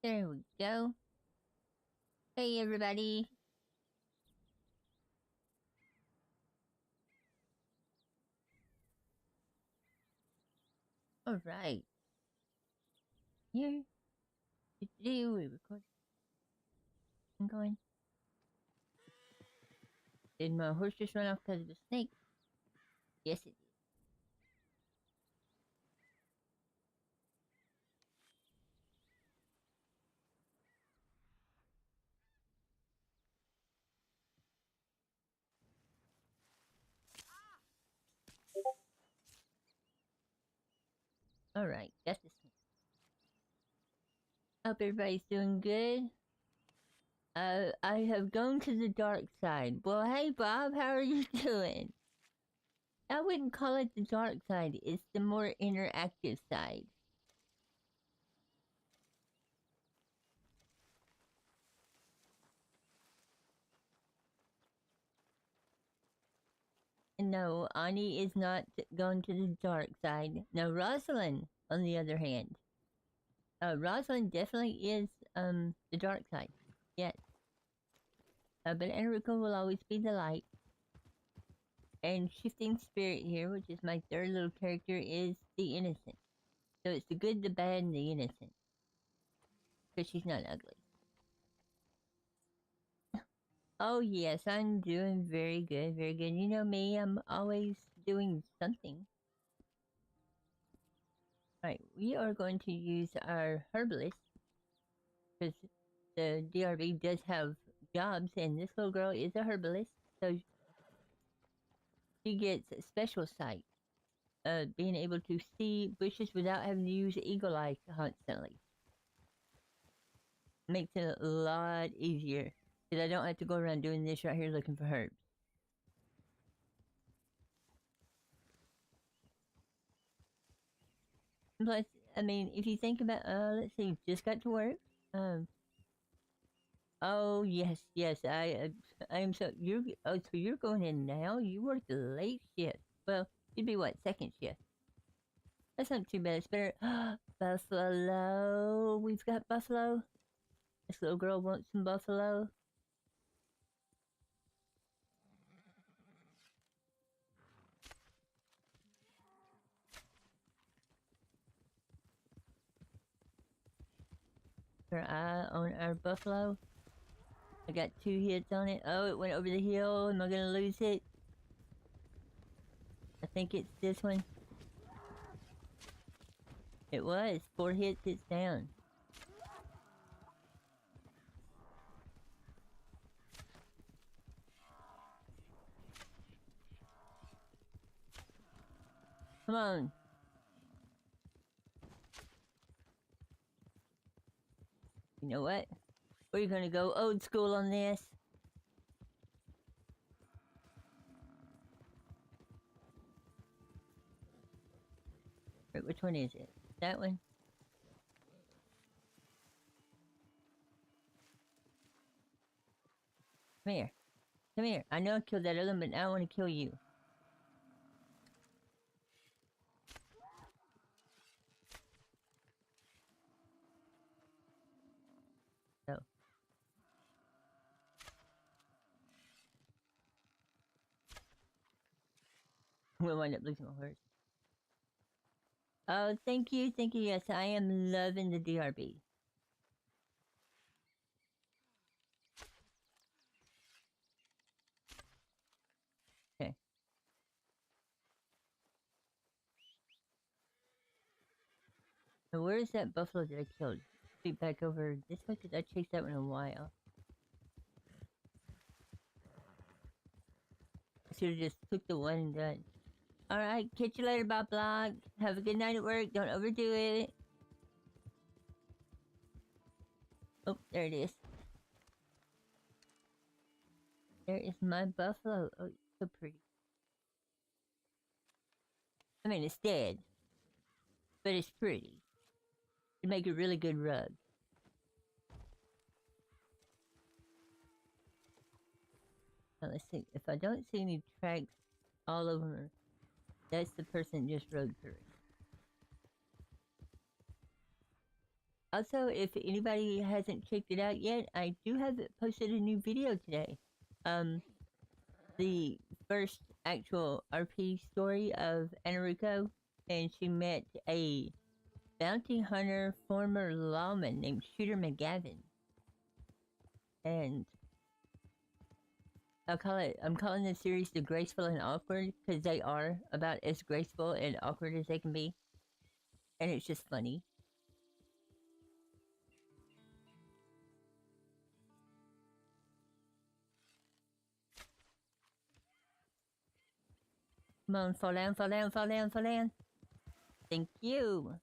There we go. Hey, everybody. All right. Here. Today we record. I'm going. Did my horse just run off because of the snake? Yes, it did. All right. That's the snake. Hope everybody's doing good. I have gone to the dark side. Well, hey, Bob. How are you doing? I wouldn't call it the dark side. It's the more interactive side. No, Ani is not going to the dark side. No, Rosalind, on the other hand. Rosalind definitely is, the dark side. Yes. But Ainurauco will always be the light. And Shifting Spirit here, which is my third little character, is the innocent. So it's the good, the bad, and the innocent. Because she's not ugly. Oh yes, I'm doing very good, very good. You know me, I'm always doing something. Alright, we are going to use our herbalist. Because the DRB does have jobs, and this little girl is a herbalist. So she gets a special sight. Being able to see bushes without having to use eagle eye constantly. Makes it a lot easier. Because I don't have to go around doing this right here looking for herbs. Plus, I mean, if you think about, let's see, just got to work. Oh, yes, I am so, so you're going in now? You work the late shift. Well, it'd be what, second shift? That's not too bad. It's better. Buffalo. We've got buffalo. This little girl wants some buffalo. Her eye on our buffalo. I got 2 hits on it. Oh, it went over the hill. Am I gonna lose it? I think it's this one. It was. 4 hits, it's down. Come on. You know what? We're gonna go old school on this. Wait, which one is it? That one? Come here. Come here. I know I killed that other one, but now I want to kill you. So. I'm gonna wind up losing my horse. Oh, thank you, thank you. Yes, I am loving the DRB. Okay. So where is that buffalo that I killed? Be back over this way because I chased that one a while. I should have just took the one and done. Alright, catch you later, Bob Block. Have a good night at work. Don't overdo it. Oh, there it is. There is my buffalo. Oh, it's so pretty. I mean, it's dead. But it's pretty. It'd make a really good rug. Now let's see. If I don't see any tracks all over, that's the person just rode through. Also, if anybody hasn't checked it out yet, I do have posted a new video today. Um, the first actual RP story of Ainurauco, and she met a bounty hunter, former lawman named Shooter McGavin. And I'm calling this series The Graceful and Awkward because they are about as graceful and awkward as they can be. And it's just funny. Come on, fall down, fall down, fall down, fall down. Thank you.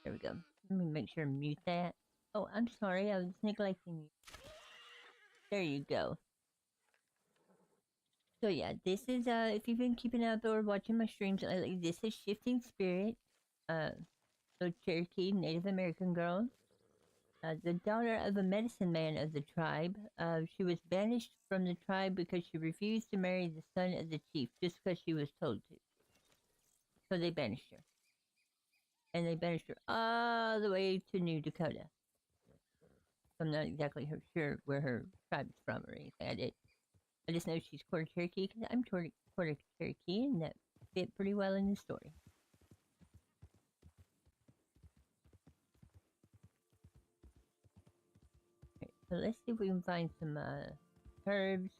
There we go. Let me make sure to mute that. Oh, I'm sorry, I was neglecting you. There you go. So yeah, this is if you've been keeping up or watching my streams lately, this is Shifting Spirit. So Cherokee Native American girl. The daughter of a medicine man of the tribe. She was banished from the tribe because she refused to marry the son of the chief just because she was told to. So they banished her. And they banished her all the way to New Dakota. I'm not exactly sure where her tribe's from or anything. I just know she's quarter Cherokee because I'm quarter Cherokee, and that fit pretty well in the story. Right, so let's see if we can find some herbs.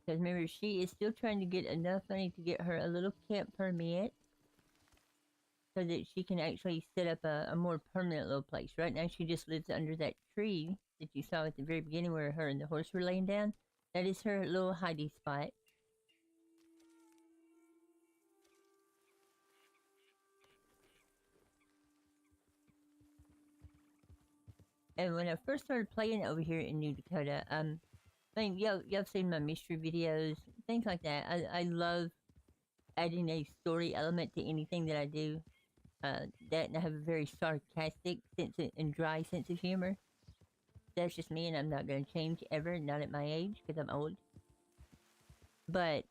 Because remember, she is still trying to get enough money to get her a little camp permit so that she can actually set up a more permanent little place. Right now, she just lives under that tree that you saw at the very beginning where her and the horse were laying down. That is her little hidey spot. And when I first started playing over here in New Dakota, I mean, y'all seen my mystery videos, things like that. I love adding a story element to anything that I do. That and I have a very sarcastic sense and dry sense of humor. That's just me, and I'm not going to change ever, not at my age, because I'm old. But,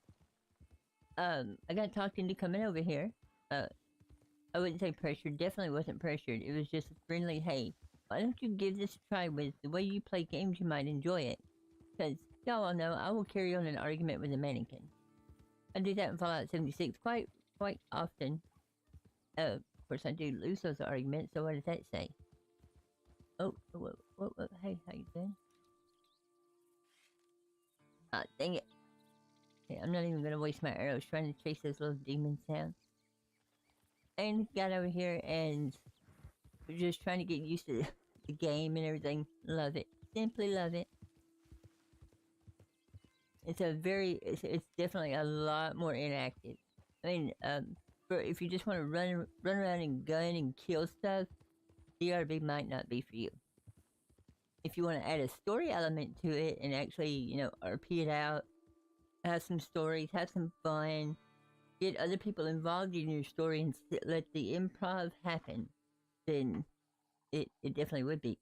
I got talked into coming over here. I wouldn't say pressured, definitely wasn't pressured. It was just a friendly, hey, why don't you give this a try? With the way you play games, you might enjoy it. Because, y'all all know, I will carry on an argument with a mannequin. I do that in Fallout 76 quite often. Of course, I do lose those arguments, so what does that say? Oh, what, hey, how you doing? Ah, dang it. Okay, I'm not even gonna waste my arrows trying to chase those little demons down. And got over here and we're just trying to get used to the game and everything. Love it. Simply love it. It's it's definitely a lot more interactive. I mean, for if you just want to run around and gun and kill stuff, DRB might not be for you. If you want to add a story element to it and actually, you know, RP it out, have some stories, have some fun, get other people involved in your story and let the improv happen, then it definitely would be.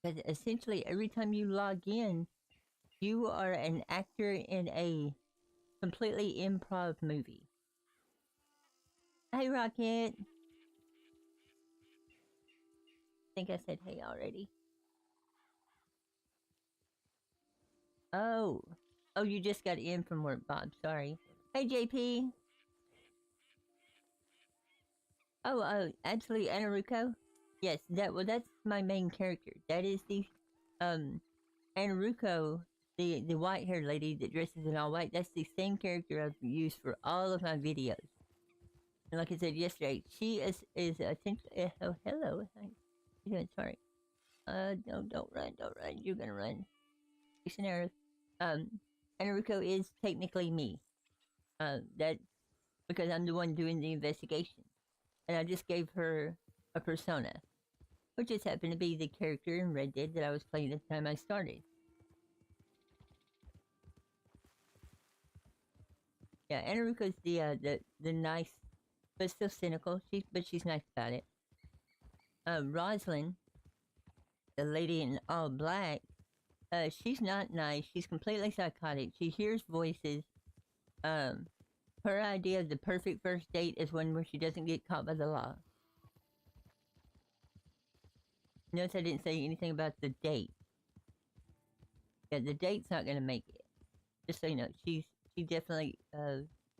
Because essentially, every time you log in, you are an actor in a completely improv movie. Hey, Rocket. I think I said hey already. Oh. Oh, you just got in from work, Bob. Sorry. Hey, JP. Oh, actually, Ainurauco. Yes, that's my main character. That is the, Ainurauco, the white-haired lady that dresses in all white. That's the same character I've used for all of my videos. And like I said yesterday, she is essentially. Oh, hello. How you doing? Sorry. No, don't run. You're gonna run. Chasing arrows. Ainurauco is technically me. That because I'm the one doing the investigation, and I just gave her a persona, which just happened to be the character in Red Dead that I was playing at the time I started. Yeah, Ainurauco's the nice, but still cynical. She's nice about it. Rosalind, the lady in all black, she's not nice. She's completely psychotic. She hears voices. Um, her idea of the perfect first date is one where she doesn't get caught by the law. Notice I didn't say anything about the date. Yeah, the date's not gonna make it. Just so you know, she definitely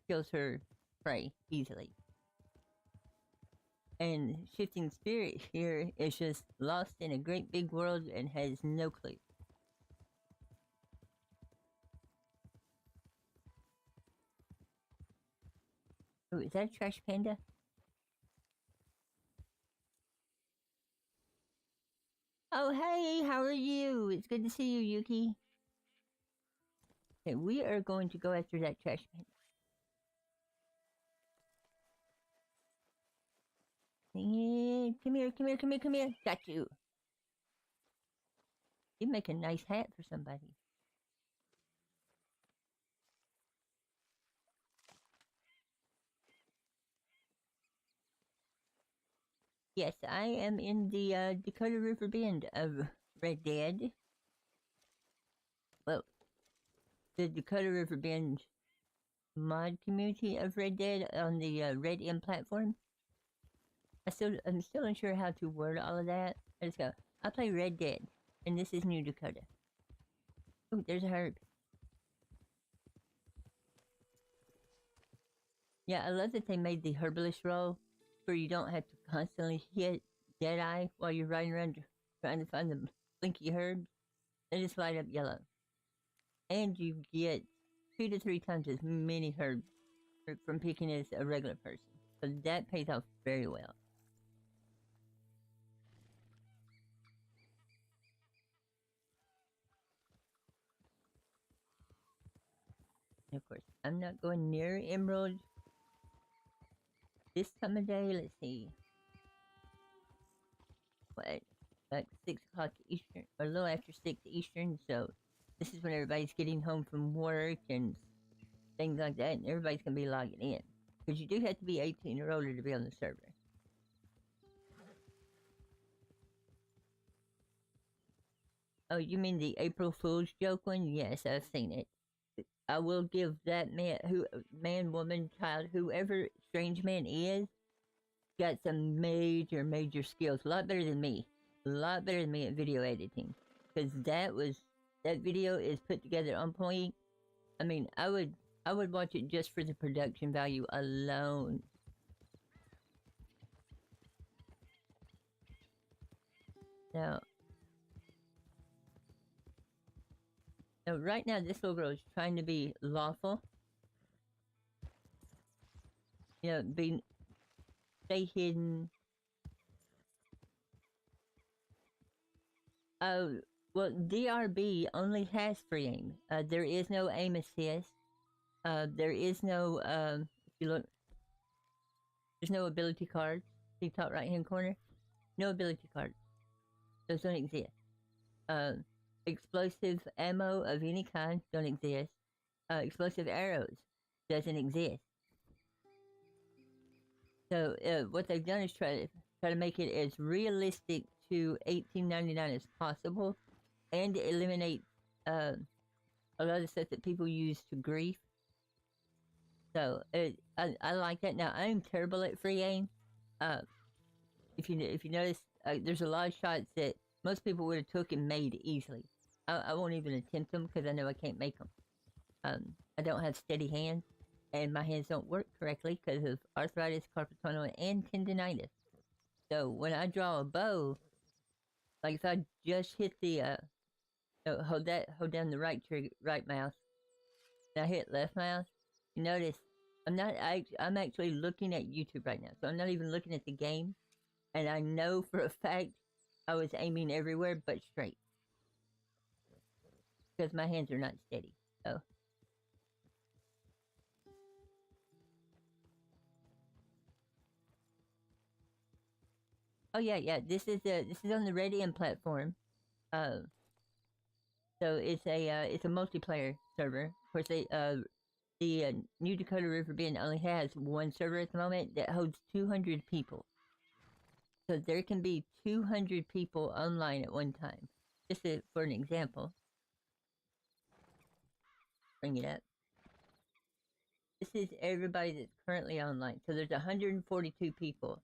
kills her prey easily. And Shifting Spirit here is just lost in a great big world and has no clue. Oh, is that a trash panda? Oh, hey, how are you? It's good to see you, Yuki. Okay, we are going to go after that trash panda. Yeah, come here, come here, come here, come here. Got you. You make a nice hat for somebody. Yes, I am in the Dakota River Bend of Red Dead. Well, the Dakota River Bend mod community of Red Dead on the Red M platform. I'm still unsure how to word all of that. I just go, I play Red Dead, and this is New Dakota. Oh, there's a herb. Yeah, I love that they made the herbalist role where you don't have to constantly hit Deadeye while you're riding around trying to find the blinky herbs. They just light up yellow. And you get 2 to 3 times as many herbs from picking as a regular person. So that pays off very well. And of course, I'm not going near Emerald this time of day. Let's see. What? Like 6 o'clock Eastern, or a little after 6 Eastern, so this is when everybody's getting home from work and things like that, and everybody's gonna be logging in. Because you do have to be 18 or older to be on the server. Oh, you mean the April Fool's joke one? Yes, I've seen it. I will give that man, woman, child, whoever Strange Man is, got some major skills. A lot better than me. A lot better than me at video editing. Because that video is put together on point. I mean, I would watch it just for the production value alone. Now, right now, this little girl is trying to be lawful. You know, stay hidden. Well, DRB only has free aim. There is no aim assist. There is no, if you look, there's no ability cards. See top right hand corner? No ability cards. Those don't exist. Explosive ammo of any kind don't exist. Explosive arrows doesn't exist. So what they've done is try to make it as realistic to 1899 as possible, and eliminate a lot of the stuff that people use to grief. So I like that. Now I'm terrible at free aim. If you notice, there's a lot of shots that most people would have took and made easily. I won't even attempt them because I know I can't make them. I don't have steady hands, and my hands don't work correctly because of arthritis, carpal tunnel, and tendonitis. So when I draw a bow, like if I just hit the hold down the right mouse, and I hit left mouse, you notice I'm actually looking at YouTube right now, so I'm not even looking at the game, and I know for a fact I was aiming everywhere but straight because my hands are not steady. So. Oh yeah. This is on the Red M platform. Uh, so it's a multiplayer server. Of course, the New Dakota River Bend only has one server at the moment that holds 200 people. So there can be 200 people online at one time. Just for an example. Bring it up. This is everybody that's currently online. So there's 142 people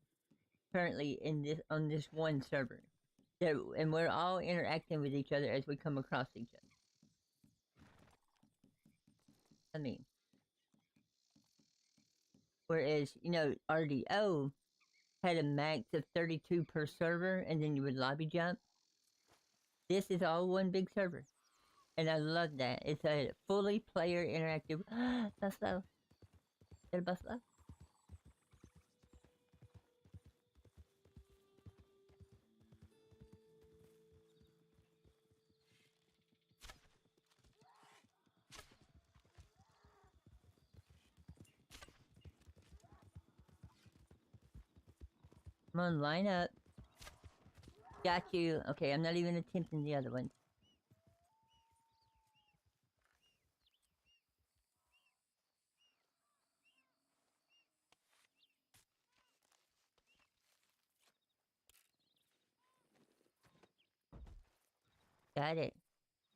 currently on this one server. And we're all interacting with each other as we come across each other. I mean, whereas, you know, RDO had a max of 32 per server, and then you would lobby jump. This is all one big server. And I love that. It's a fully player interactive. Buffalo. Is that a buffalo? Come on, line up. Got you. Okay, I'm not even attempting the other one. Got it.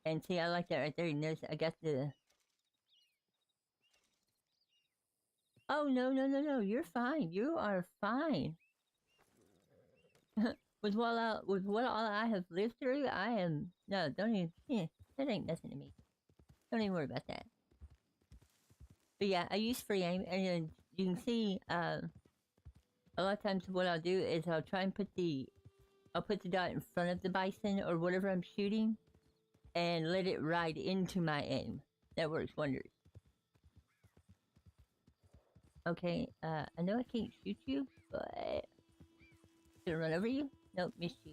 And see, I like that right there. You notice I got the... Oh, no, no, no, no. You're fine. You are fine. with what all I have lived through, I am... No, don't even... Yeah, that ain't nothing to me. Don't even worry about that. But yeah, I use free aim, and you can see, a lot of times what I'll do is I'll try and I'll put the dot in front of the bison or whatever I'm shooting, and let it ride into my aim. That works wonders. Okay, I know I can't shoot you, but... Should I run over you? Nope, missed you.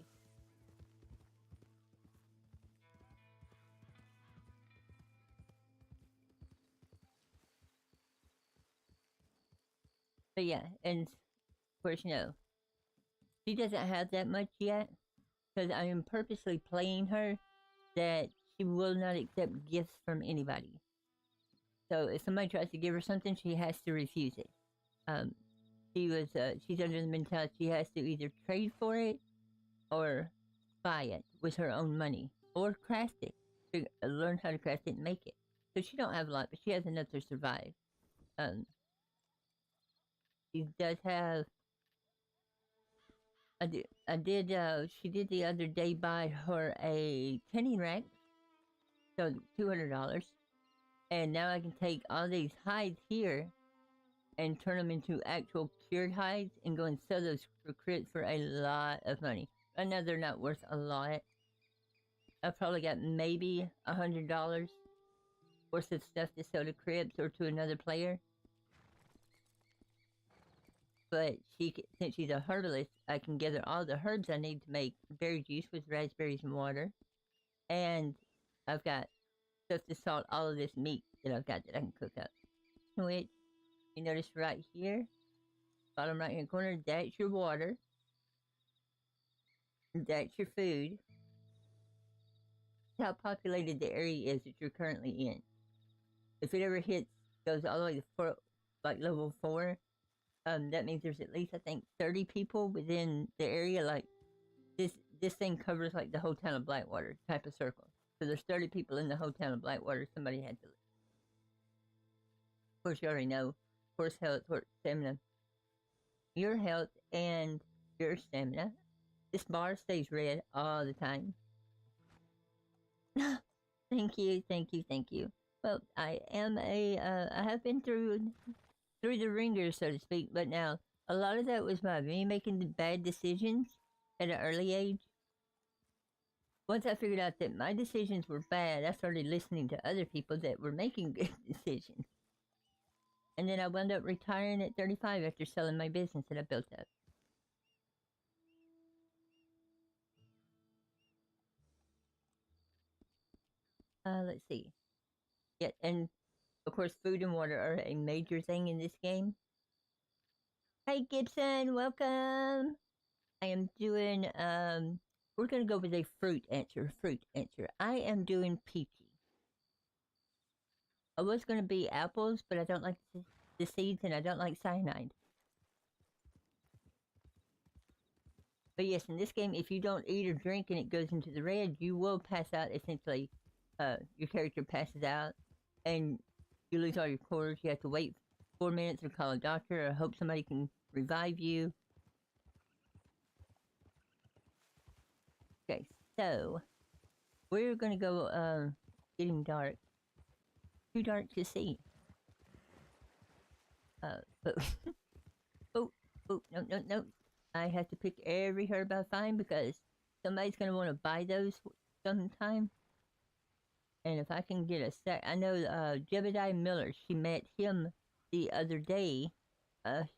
But yeah, and of course, you know, she doesn't have that much yet, because I am purposely playing her that she will not accept gifts from anybody. So if somebody tries to give her something, she has to refuse it. She's under the mentality she has to either trade for it or buy it with her own money or craft it. To learn how to craft it and make it. So she don't have a lot, but she has enough to survive. She does have. She did the other day buy her a tanning rack, so $200, and now I can take all these hides here and turn them into actual cured hides and go and sell those for crits for a lot of money. Right now they're not worth a lot. I've probably got maybe $100 worth of stuff to sell to cribs or to another player. But since she's a herbalist, I can gather all the herbs I need to make berry juice with raspberries and water. And I've got stuff to salt all of this meat that I've got that I can cook up. Which, you notice right here, bottom right hand corner, that's your water. That's your food. That's how populated the area is that you're currently in. If it ever goes all the way to level 4, that means there's at least, I think, 30 people within the area. Like, this thing covers, like, the whole town of Blackwater type of circle. So there's 30 people in the whole town of Blackwater. Somebody had to live. Of course, you already know. Horse health, horse stamina. Your health and your stamina. This bar stays red all the time. Thank you, thank you, thank you. Well, I have been through the ringer, so to speak, but now, a lot of that was by me making the bad decisions at an early age. Once I figured out that my decisions were bad, I started listening to other people that were making good decisions. And then I wound up retiring at 35 after selling my business that I built up. Let's see. Yeah, and of course, food and water are a major thing in this game. Hey Gibson, welcome! I am doing, we're gonna go with a fruit answer. I am doing peachy. I was gonna be apples, but I don't like the seeds and I don't like cyanide. But yes, in this game, if you don't eat or drink and it goes into the red, you will pass out. Essentially, your character passes out, and you lose all your quarters. You have to wait 4 minutes or call a doctor or hope somebody can revive you. Okay, so we're gonna go. Getting dark. Too dark to see. But oh, no. I have to pick every herb I find because somebody's gonna want to buy those sometime. And if I can get a sec, I know Jebediah Miller. She met him the other day.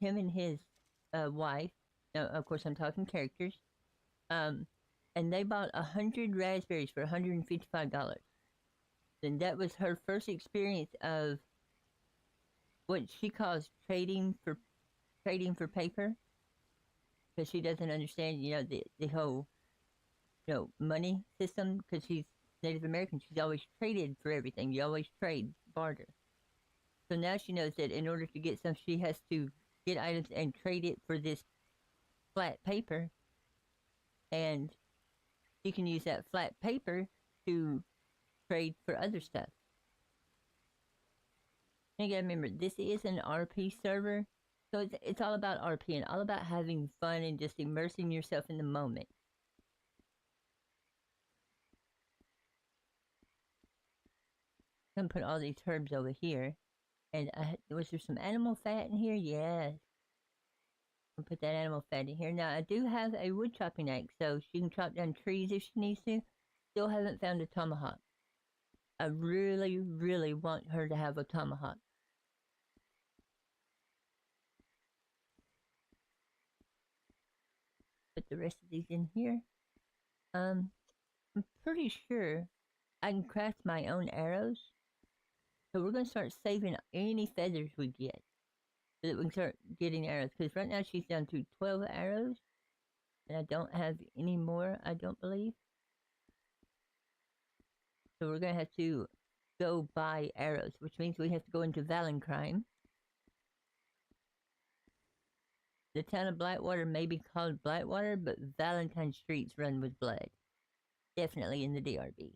Him and his wife. Now, of course, I'm talking characters. And they bought 100 raspberries for $155. And that was her first experience of what she calls trading for paper, because she doesn't understand, the whole, money system. Because she's Native American, she's always traded for everything. You always trade, barter. So now she knows that in order to get some, she has to get items and trade it for this flat paper, and she can use that flat paper to trade for other stuff. You gotta remember, this is an RP server, so it's all about RP and all about having fun and just immersing yourself in the moment. I'm gonna put all these herbs over here. And was there some animal fat in here? Yes. I'll put that animal fat in here. Now, I do have a wood chopping axe, so she can chop down trees if she needs to. Still haven't found a tomahawk. I really, really want her to have a tomahawk. Put the rest of these in here. I'm pretty sure I can craft my own arrows. So we're going to start saving any feathers we get, so that we can start getting arrows. Because right now she's down to 12 arrows. And I don't have any more, I don't believe. So we're going to have to go buy arrows, which means we have to go into Valencrime. The town of Blackwater may be called Blackwater, but Valentine streets run with blood. Definitely in the DRB.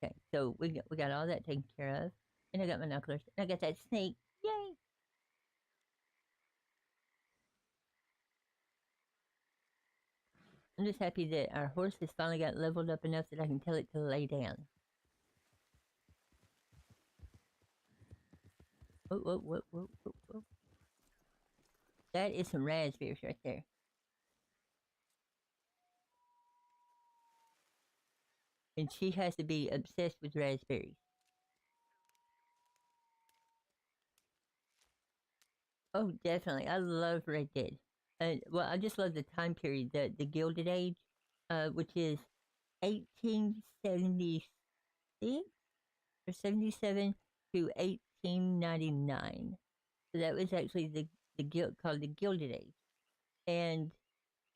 Okay, so we got all that taken care of. And I got my knucklers. And I got that snake. Yay! I'm just happy that our horse has finally got leveled up enough that I can tell it to lay down. Whoa. That is some raspberries right there. And she has to be obsessed with raspberries. Oh, definitely. I love Red Dead. Well, I just love the time period, the Gilded Age, which is 1876 or 77 to 1899. So that was actually the guild called the Gilded Age, and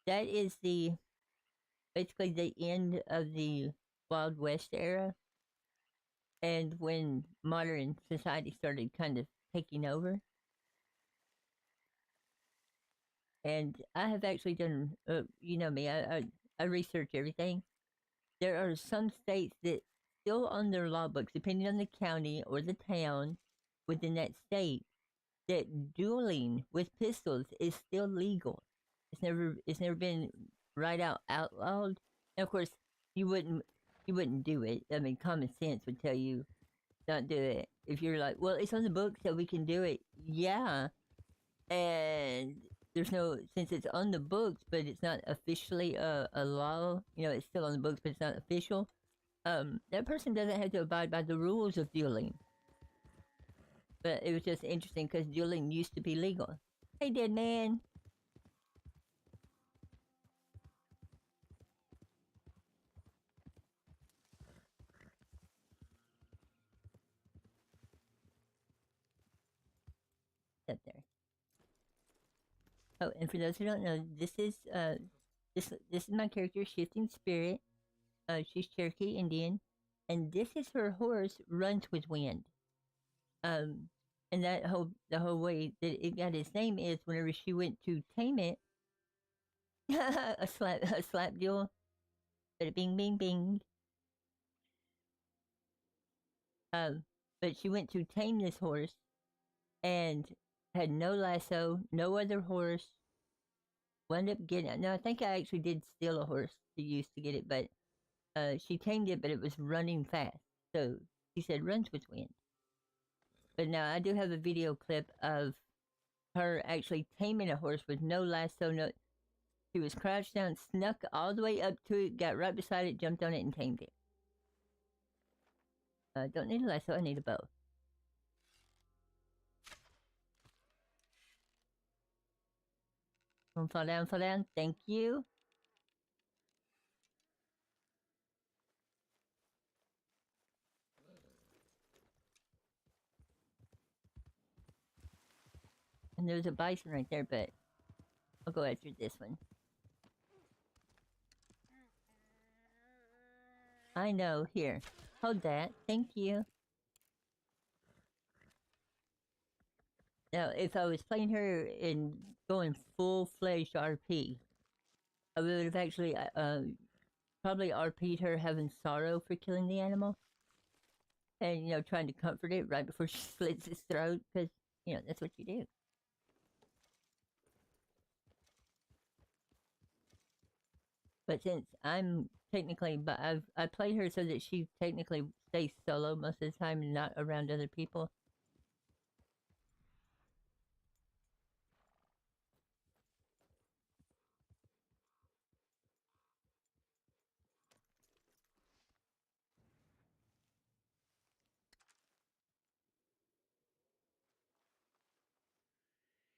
that is basically the end of the Wild West era, and when modern society started kind of taking over. And I have actually done, you know me, I research everything. There are some states that still on their law books, depending on the county or the town within that state, that dueling with pistols is still legal. It's never been right out outlawed. And of course, you wouldn't do it. I mean, common sense would tell you not do it. If you're like, well, it's on the books so we can do it. Yeah, and there's no, since it's on the books, but it's not officially a law. It's still on the books, but it's not official. That person doesn't have to abide by the rules of dueling. But it was just interesting because dueling used to be legal. Hey, dead man. Up there. Oh, and for those who don't know, this is my character, Shifting Spirit. She's Cherokee Indian, and this is her horse, Runs with Wind. And the whole way that it got its name is whenever she went to tame it, a slap deal, but bing bing bing. But she went to tame this horse and had no lasso, no other horse. Wound up getting it. No, I think I actually did steal a horse to use to get it, but she tamed it, but it was running fast. So she said runs with wind. But now I do have a video clip of her actually taming a horse with no lasso. No, she was crouched down, snuck all the way up to it, got right beside it, jumped on it, and tamed it. Don't need a lasso, I need a bow. Don't fall down, fall down. Thank you. And there's a bison right there, but I'll go after this one. I know. Here. Hold that. Thank you. Now, if I was playing her in going full-fledged RP, I would have actually probably RP'd her having sorrow for killing the animal. And, you know, trying to comfort it right before she slits its throat, because, you know, that's what you do. But since I'm technically, but I played her so that she technically stays solo most of the time and not around other people.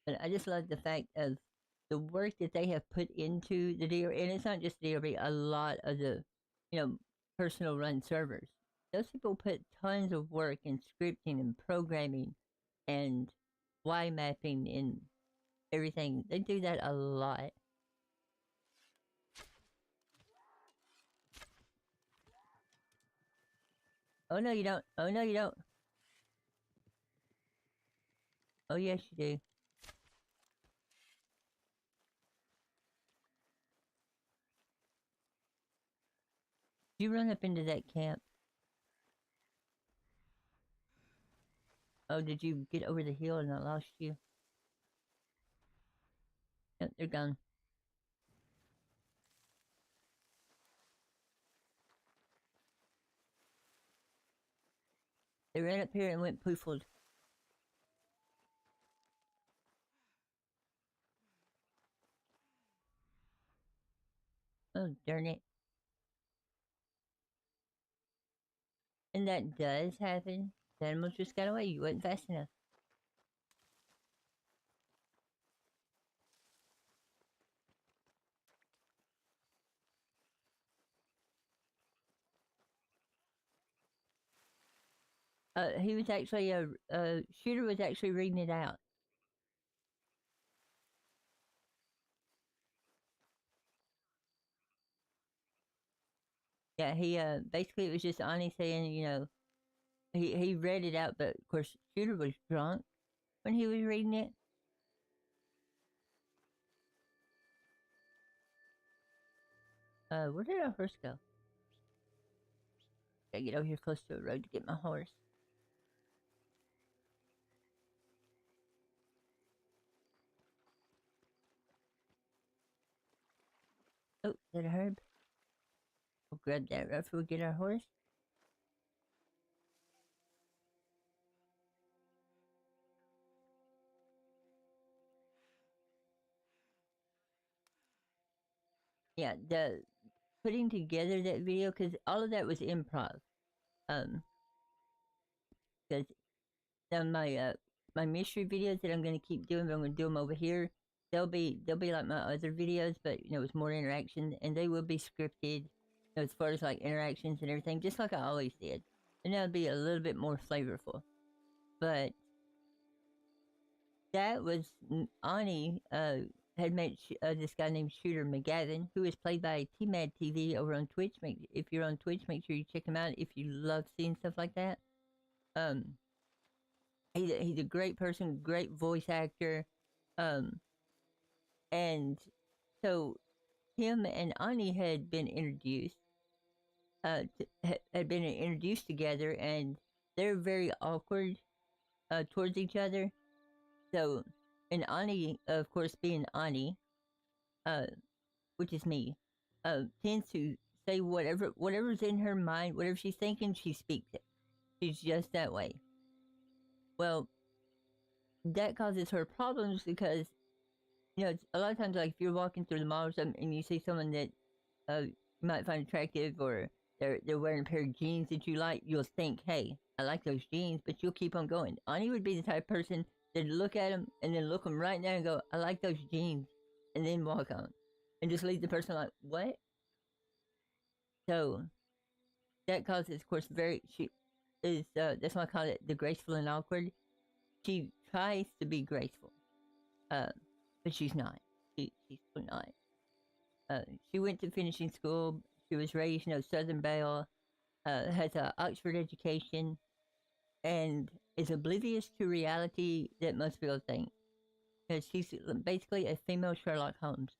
But I just love the fact of the work that they have put into the DRB, and it's not just DRB, a lot of the, you know, personal run servers. Those people put tons of work in scripting and programming and Y mapping and everything. They do that a lot. Oh no, you don't. Oh no, you don't. Oh yes, you do. You run up into that camp. Oh, did you get over the hill and I lost you? Yep, they're gone. They ran up here and went poofled. Oh, darn it. And that does happen. The animals just got away. You wasn't fast enough. He was actually Shooter was actually reading it out. Yeah, he basically it was just Ani saying, you know, he read it out, but of course Shooter was drunk when he was reading it. Where did our horse go? Gotta get over here close to a road to get my horse. Oh, is that a herb? We'll grab that right before we get our horse. Yeah, the putting together that video, because all of that was improv. Because my mystery videos that I'm gonna keep doing, but I'm gonna do them over here. They'll be like my other videos, but you know, with more interaction, and they will be scripted, you know, as far as like interactions and everything, just like I always did. And that'll be a little bit more flavorful. But that was Ani had met this guy named Shooter McGavin, who is played by T-Mad TV over on Twitch. If you're on Twitch, make sure you check him out if you love seeing stuff like that. He's a great person, great voice actor, um, and so him and Ani had been introduced, had been introduced together, and they're very awkward towards each other. So, and Ani, of course, being Ani, uh, which is me, tends to say whatever's in her mind, whatever she's thinking, she speaks it. She's just that way. Well, that causes her problems because it's a lot of times, like if you're walking through the mall or something and you see someone that you might find attractive, or they're wearing a pair of jeans that you like, you'll think, hey, I like those jeans, but you'll keep on going. Ani would be the type of person that'd look at them and then look them right now and go, I like those jeans, and then walk on. And just leave the person like, what? So that causes, of course, she is, that's why I call it the graceful and awkward. She tries to be graceful, but she's not. She's not. She went to finishing school. She was raised, Southern Belle, has an Oxford education, and is oblivious to reality that most people think. Because she's basically a female Sherlock Holmes.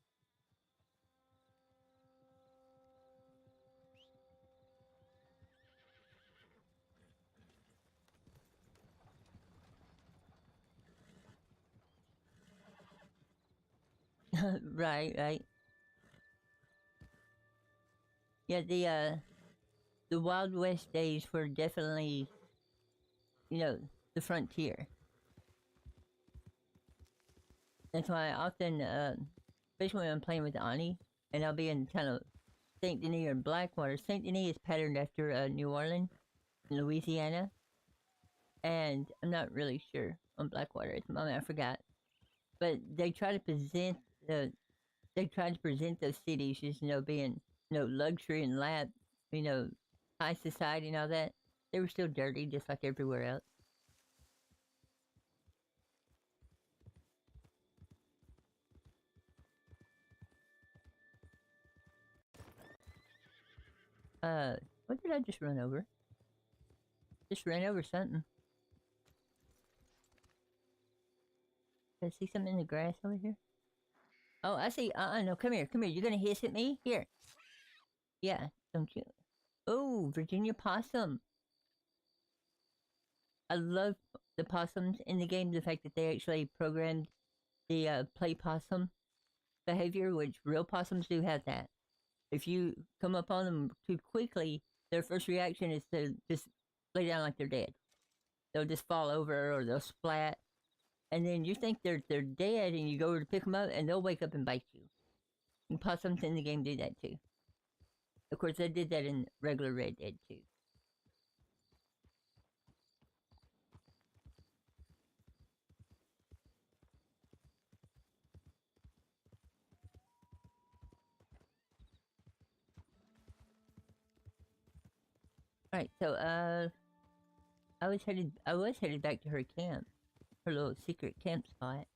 Right. Yeah, the Wild West days were definitely, the frontier. That's why I often, especially when I'm playing with Ani, and I'll be in kind of Saint Denis or Blackwater. Saint Denis is patterned after New Orleans, Louisiana, and I'm not really sure on Blackwater at the moment. I forgot, but they try to present those cities as being luxury and you know high society and all that. They were still dirty, just like everywhere else. What did I just run over? Just ran over something. Did I see something in the grass over here? Oh, I see. No, come here. You're gonna hiss at me? Here. Yeah, don't you? Oh, Virginia possum. I love the possums in the game. The fact that they actually programmed the play possum behavior, which real possums do have that. If you come up on them too quickly, their first reaction is to just lay down like they're dead. They'll just fall over or they'll splat, and then you think they're dead, and you go over to pick them up, and they'll wake up and bite you. And possums in the game do that too. Of course, they did that in regular Red Dead too. All right, so I was headed back to her camp, her little secret camp spot.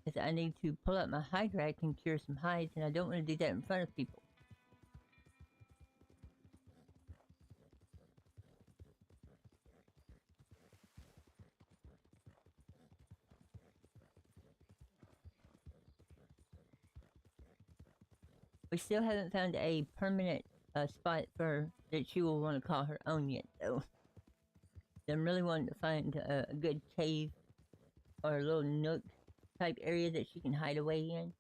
Because I need to pull out my hide rack and cure some hides, and I don't want to do that in front of people. We still haven't found a permanent spot for that she will want to call her own yet, though. I'm really wanting to find a good cave or a little nook type area that she can hide away in.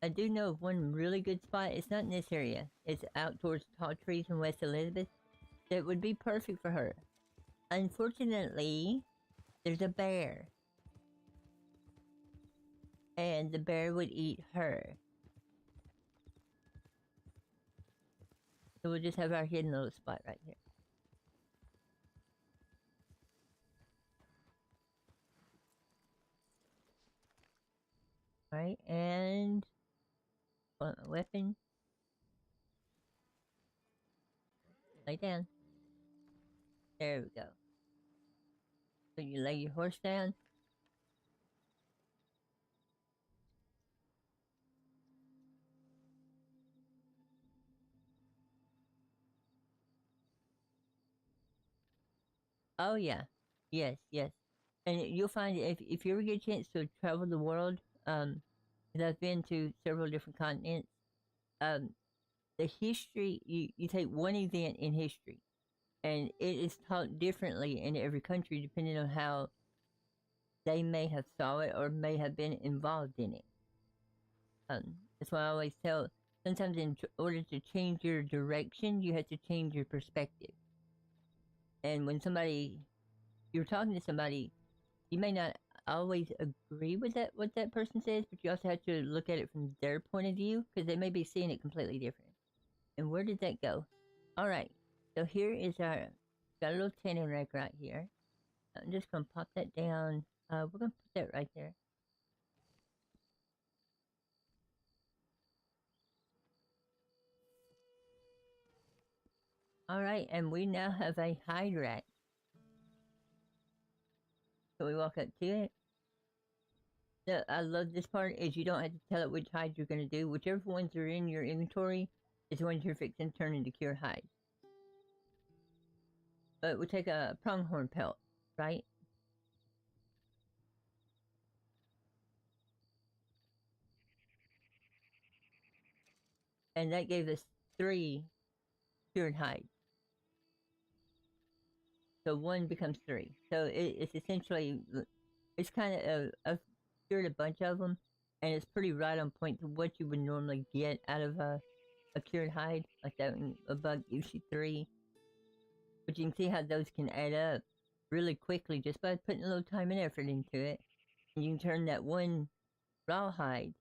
I do know of one really good spot. It's not in this area. It's out towards Tall Trees in West Elizabeth. That would be perfect for her. Unfortunately, there's a bear. And the bear would eat her. So we'll just have our hidden little spot right here. Alright, and pull out my weapon. Lay down. There we go. So you lay your horse down. Oh yeah, yes, yes. And you'll find if you ever get a chance to travel the world, 'cause I've been to several different continents. Um, the history you take one event in history, and it is taught differently in every country depending on how they may have saw it or may have been involved in it. That's why I always tell. Sometimes, in order to change your direction, you have to change your perspective. And when you're talking to somebody, you may not always agree with that what that person says, but you also have to look at it from their point of view because they may be seeing it completely different. And where did that go? All right. So here is our got a little tanning rack right here. I'm just gonna pop that down. We're gonna put that right there. All right, and we now have a hide rack. So we walk up to it. I love this part is you don't have to tell it which hide you're gonna do. Whichever ones are in your inventory is the ones you're fixing to turn into cure hides. But we take a pronghorn pelt, right? And that gave us 3 cured hides. So 1 becomes 3. So it's essentially, it's kind of, I've cured a bunch of them, and it's pretty right on point to what you would normally get out of a cured hide. Like that one, a bug gives you 3. But you can see how those can add up really quickly just by putting a little time and effort into it. And you can turn that 1 rawhide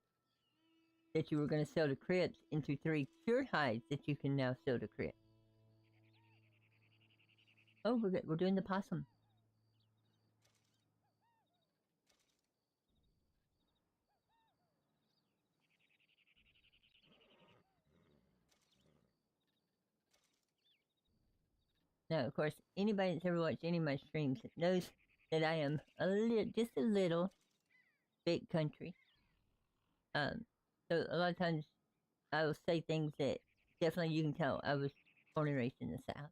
that you were going to sell to crypts into 3 cured hides that you can now sell to crypts. Oh, we're doing the possum. Now, of course, anybody that's ever watched any of my streams knows that I am just a little big country. So a lot of times I will say things that definitely you can tell I was born and raised in the South.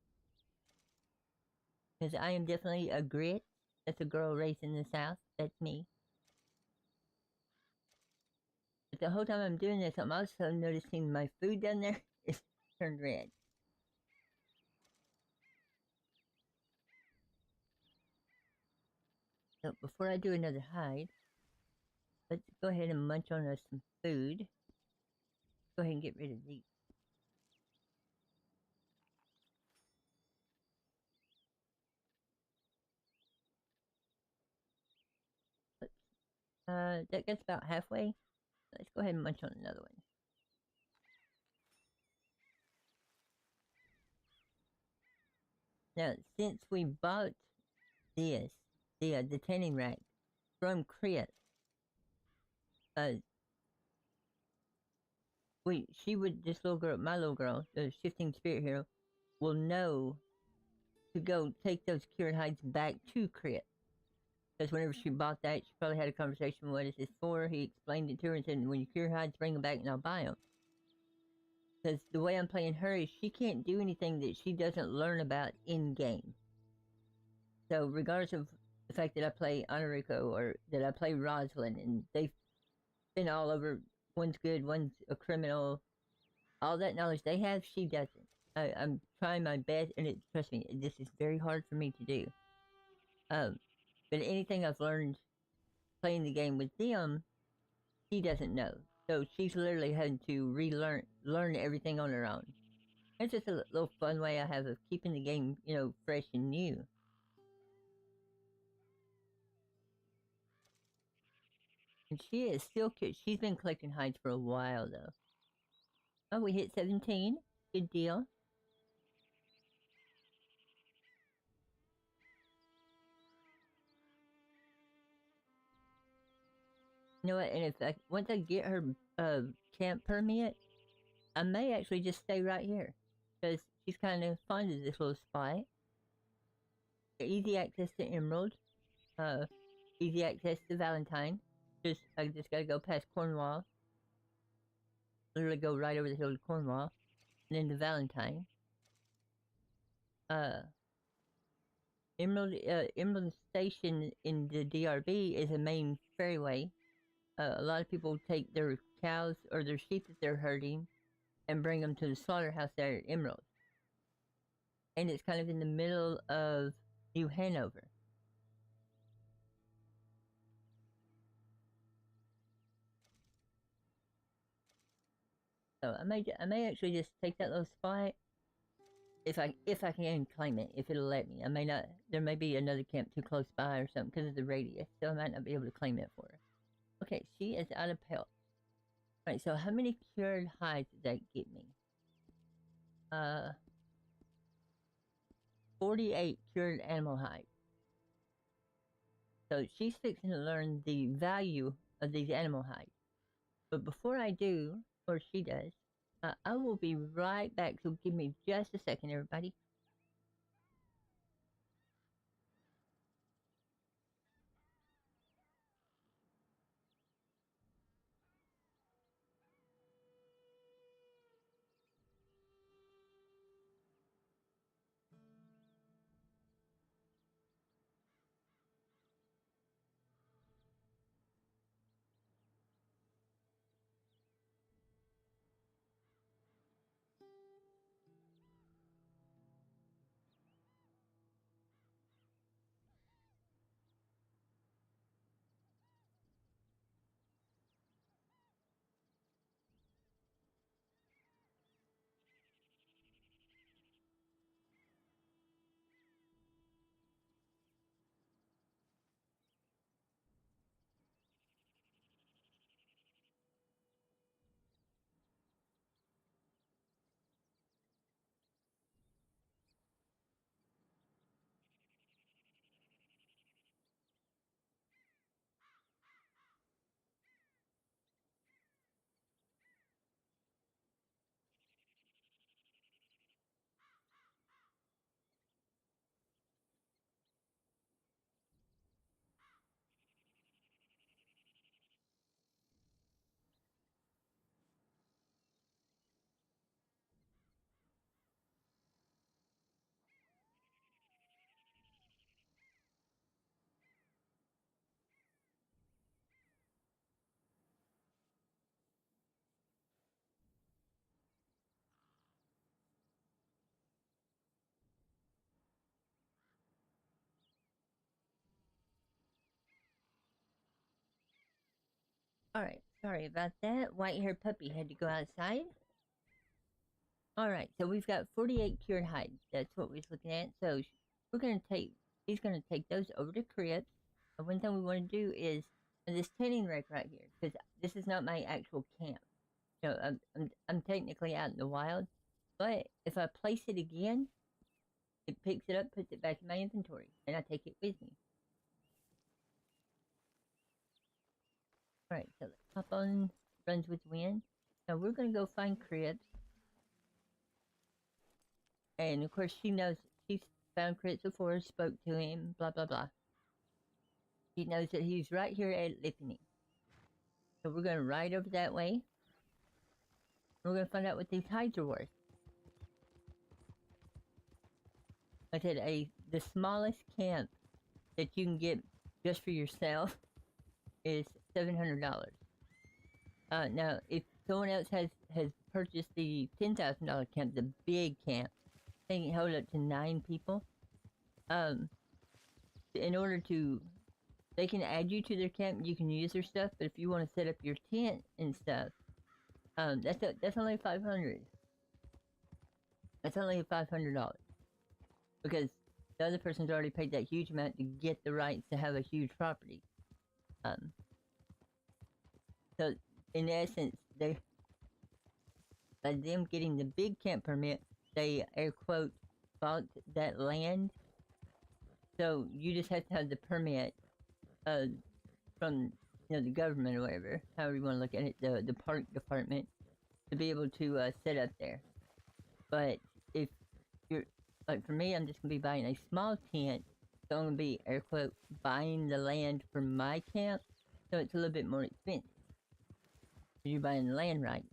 Because I am definitely a grit. That's a girl raised in the South. That's me. But the whole time I'm doing this, I'm also noticing my food down there is turned red. So before I do another hide, let's go ahead and munch on us some food. Go ahead and get rid of these. That gets about halfway. Let's go ahead and munch on another one. Now, since we bought this, the tanning rack from Chris, this little girl, my little girl, the shifting spirit hero, will know to go take those cured hides back to Chris. Because whenever she bought that, she probably had a conversation. What is this for? He explained it to her and said, "When you cure hides, bring them back and I'll buy them." Because the way I'm playing her is she can't do anything that she doesn't learn about in game. So regardless of the fact that I play Ainurauco or that I play Rosalind, and they've been all over. One's good, one's a criminal. All that knowledge they have, she doesn't. I'm trying my best, and trust me, this is very hard for me to do. But anything I've learned playing the game with them, she doesn't know. So she's literally having to learn everything on her own. It's just a little fun way I have of keeping the game, fresh and new. And she is still cute. She's been collecting hides for a while, though. Oh, we hit 17. Good deal. You know what? And if once I get her camp permit, I may actually just stay right here because she's kind of fond of this little spot. Easy access to Emerald. Easy access to Valentine. I just gotta go past Cornwall. Literally go right over the hill to Cornwall, and then to Valentine. Emerald Station in the DRB is a main ferryway. A lot of people take their cows or their sheep that they're herding and bring them to the slaughterhouse there at Emerald. And it's kind of in the middle of New Hanover. So I may actually just take that little spot if I can claim it, if it'll let me. I may not. There may be another camp too close by or something because of the radius, so I might not be able to claim it for her. Okay, she is out of pelt. All right, so how many cured hides did that get me? 48 cured animal hides. So she's fixing to learn the value of these animal hides. But before I do, or she does, I will be right back. So give me just a second, everybody. Alright, sorry about that. White-haired puppy had to go outside. Alright, so we've got 48 cured hides. That's what we're looking at. So he's gonna take those over to Cribs. And one thing we want to do is this tanning rack right here, because this is not my actual camp. You know, I'm technically out in the wild, but if I place it again, it picks it up, puts it back in my inventory, and I take it with me. Alright, so let's hop on Runs with Wind. Now we're gonna go find Cribs. And of course she knows, she's found Cribs before, spoke to him, blah blah blah. She knows that he's right here at Lippany. So we're gonna ride over that way. We're gonna find out what these hides are worth. I said the smallest camp that you can get just for yourself is $700. Now if someone else has purchased the $10,000 camp, the big camp, they can hold up to 9 people. In order to, they can add you to their camp. You can use their stuff, but if you want to set up your tent and stuff, that's only $500. That's only $500 because the other person's already paid that huge amount to get the rights to have a huge property. So in essence, by them getting the big camp permit, they air quote bought that land. So you just have to have the permit from the government or whatever, however you want to look at it, the park department, to be able to set up there. But if you're like for me, I'm just gonna be buying a small tent, so I'm gonna be air quote buying the land for my camp, so it's a little bit more expensive. You're buying the land right.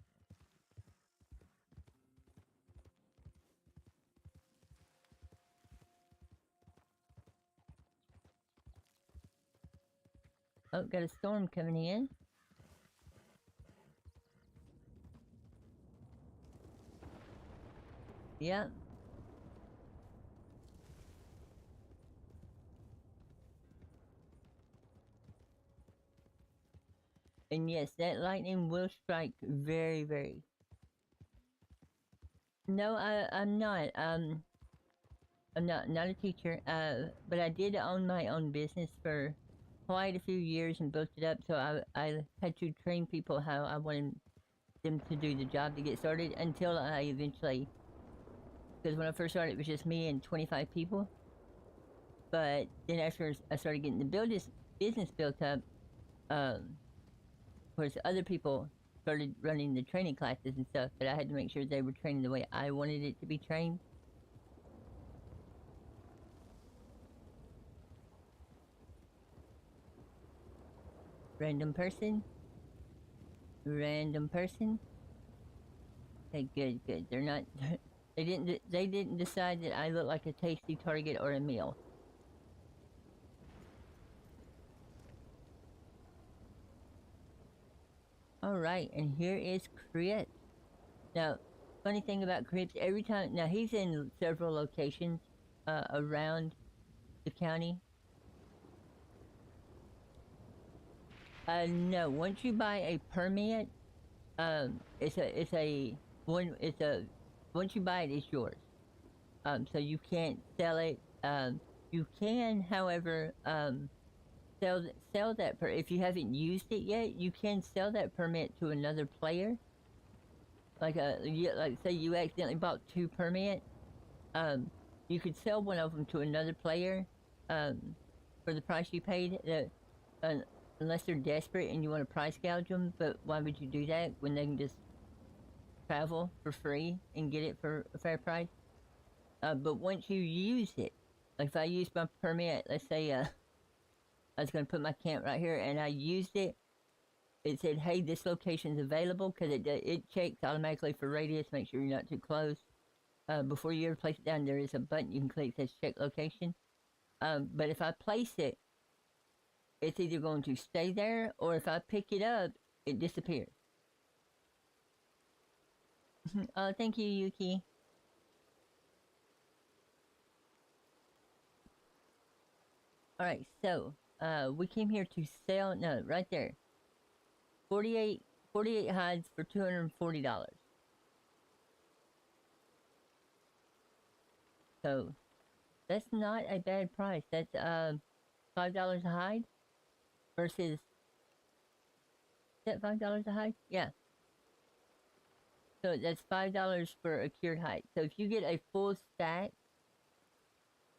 Oh, got a storm coming in. Yep. And yes, that lightning will strike very, very. No, I'm not. I'm not a teacher. But I did own my own business for quite a few years and built it up. So I had to train people how I wanted them to do the job to get started until I eventually, because when I first started, it was just me and 25 people. But then after I started getting the business built up, of course, other people started running the training classes and stuff, but I had to make sure they were trained the way I wanted it to be trained. Random person. Random person. Okay, good, good. They're not. They didn't decide that I look like a tasty target or a meal. All right, and here is Crit. Now, funny thing about Crips, every time now he's in several locations around the county. No, once you buy a permit, it's a once you buy it, it's yours. So you can't sell it. You can, however, sell that if you haven't used it yet, you can sell that permit to another player. Like say you accidentally bought 2 permits, you could sell one of them to another player, for the price you paid. Unless they're desperate and you want to price gouge them, but why would you do that when they can just travel for free and get it for a fair price? But once you use it, like if I use my permit, let's say I was going to put my camp right here and I used it, it said, hey, this location's available, because it checks automatically for radius, make sure you're not too close. Before you ever place it down, there is a button you can click that says check location. But if I place it, it's either going to stay there, or if I pick it up, it disappears. Oh, thank you, Yuki. Alright, so, we came here to sell, no, right there. 48 hides for $240. So, that's not a bad price. That's, $5 a hide versus, is that $5 a hide? Yeah. So that's $5 for a cured hide. So if you get a full stack,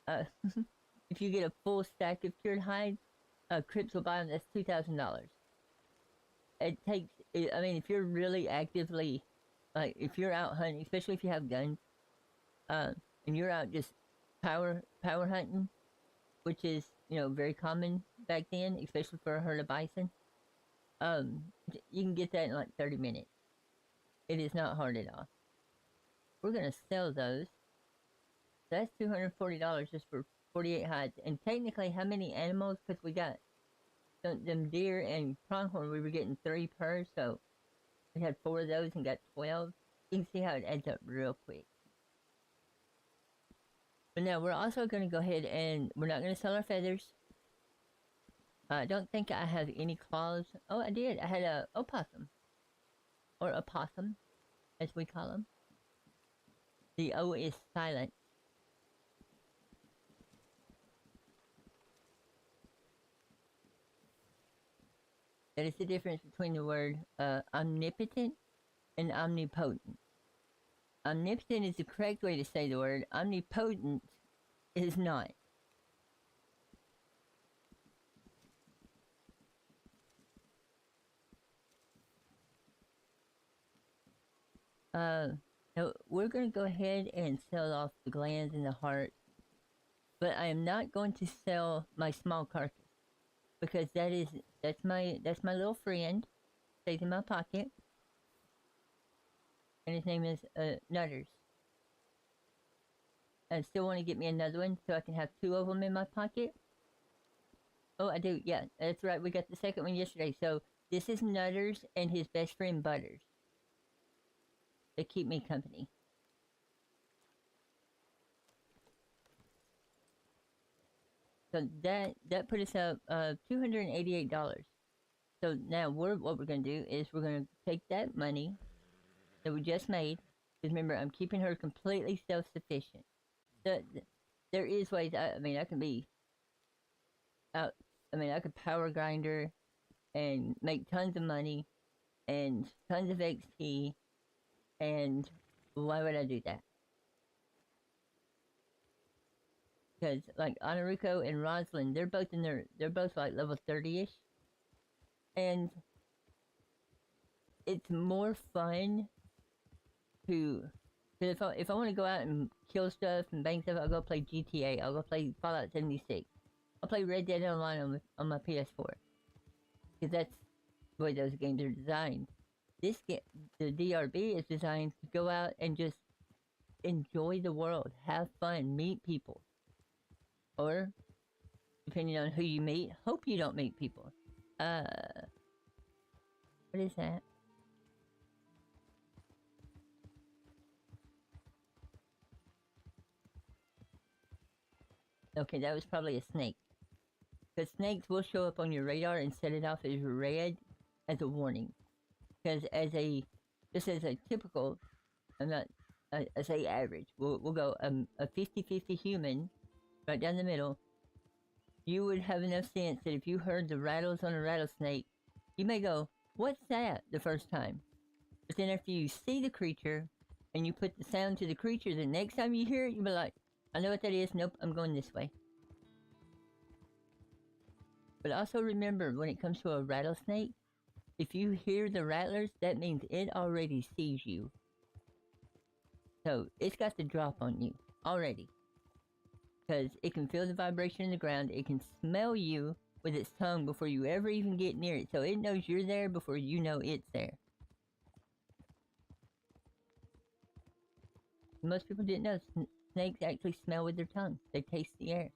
if you get a full stack of cured hides, Crips will buy them. That's $2,000. It takes. I mean, if you're really actively, like, if you're out hunting, especially if you have guns, and you're out just power hunting, which is, you know, very common back then, especially for a herd of bison. You can get that in like 30 minutes. It is not hard at all. We're gonna sell those. That's $240 just for 48 hides. And technically, how many animals? Because we got them deer and pronghorn, we were getting 3 per, so we had 4 of those and got 12. You can see how it adds up real quick. But now we're also going to go ahead and we're not going to sell our feathers. I don't think I have any claws. Oh, I did. I had a opossum. Or a possum, as we call them. The O is silent. That is the difference between the word omnipotent and omnipotent. Omnipotent is the correct way to say the word. Omnipotent is not. Now we're going to go ahead and sell off the glands and the heart, but I am not going to sell my small carcass, because that's my little friend, stays in my pocket, and his name is Nutters. I still want to get me another one so I can have 2 of them in my pocket. Oh, I do. Yeah, that's right. We got the second one yesterday. So this is Nutters and his best friend Butters. They keep me company. So that put us up $288. So now what we're gonna do is we're gonna take that money that we just made. Because remember, I'm keeping her completely self-sufficient. There is ways. I mean, I can be out. I mean, I could power grinder and make tons of money and tons of XP. And why would I do that? Because like Ainurauco and Rosalind, they're both like level 30ish, and it's more fun to. Cause if I want to go out and kill stuff and bang stuff, I'll go play GTA. I'll go play Fallout 76. I'll play Red Dead Online on my PS4. Because that's the way those games are designed. The DRB is designed to go out and just enjoy the world, have fun, meet people. Or, depending on who you meet, hope you don't meet people. What is that? Okay, that was probably a snake. Because snakes will show up on your radar and set it off as red as a warning. Because just as a typical, I'm not, I say average, we'll go a 50-50 human, right down the middle, you would have enough sense that if you heard the rattles on a rattlesnake, you may go, what's that, the first time? But then after you see the creature, and you put the sound to the creature, the next time you hear it, you'll be like, I know what that is, nope, I'm going this way. But also remember, when it comes to a rattlesnake, if you hear the rattlers, that means it already sees you. So, it's got the drop on you, already. Because it can feel the vibration in the ground, it can smell you with its tongue before you ever even get near it, so it knows you're there before you know it's there. Most people didn't know snakes actually smell with their tongue. They taste the air.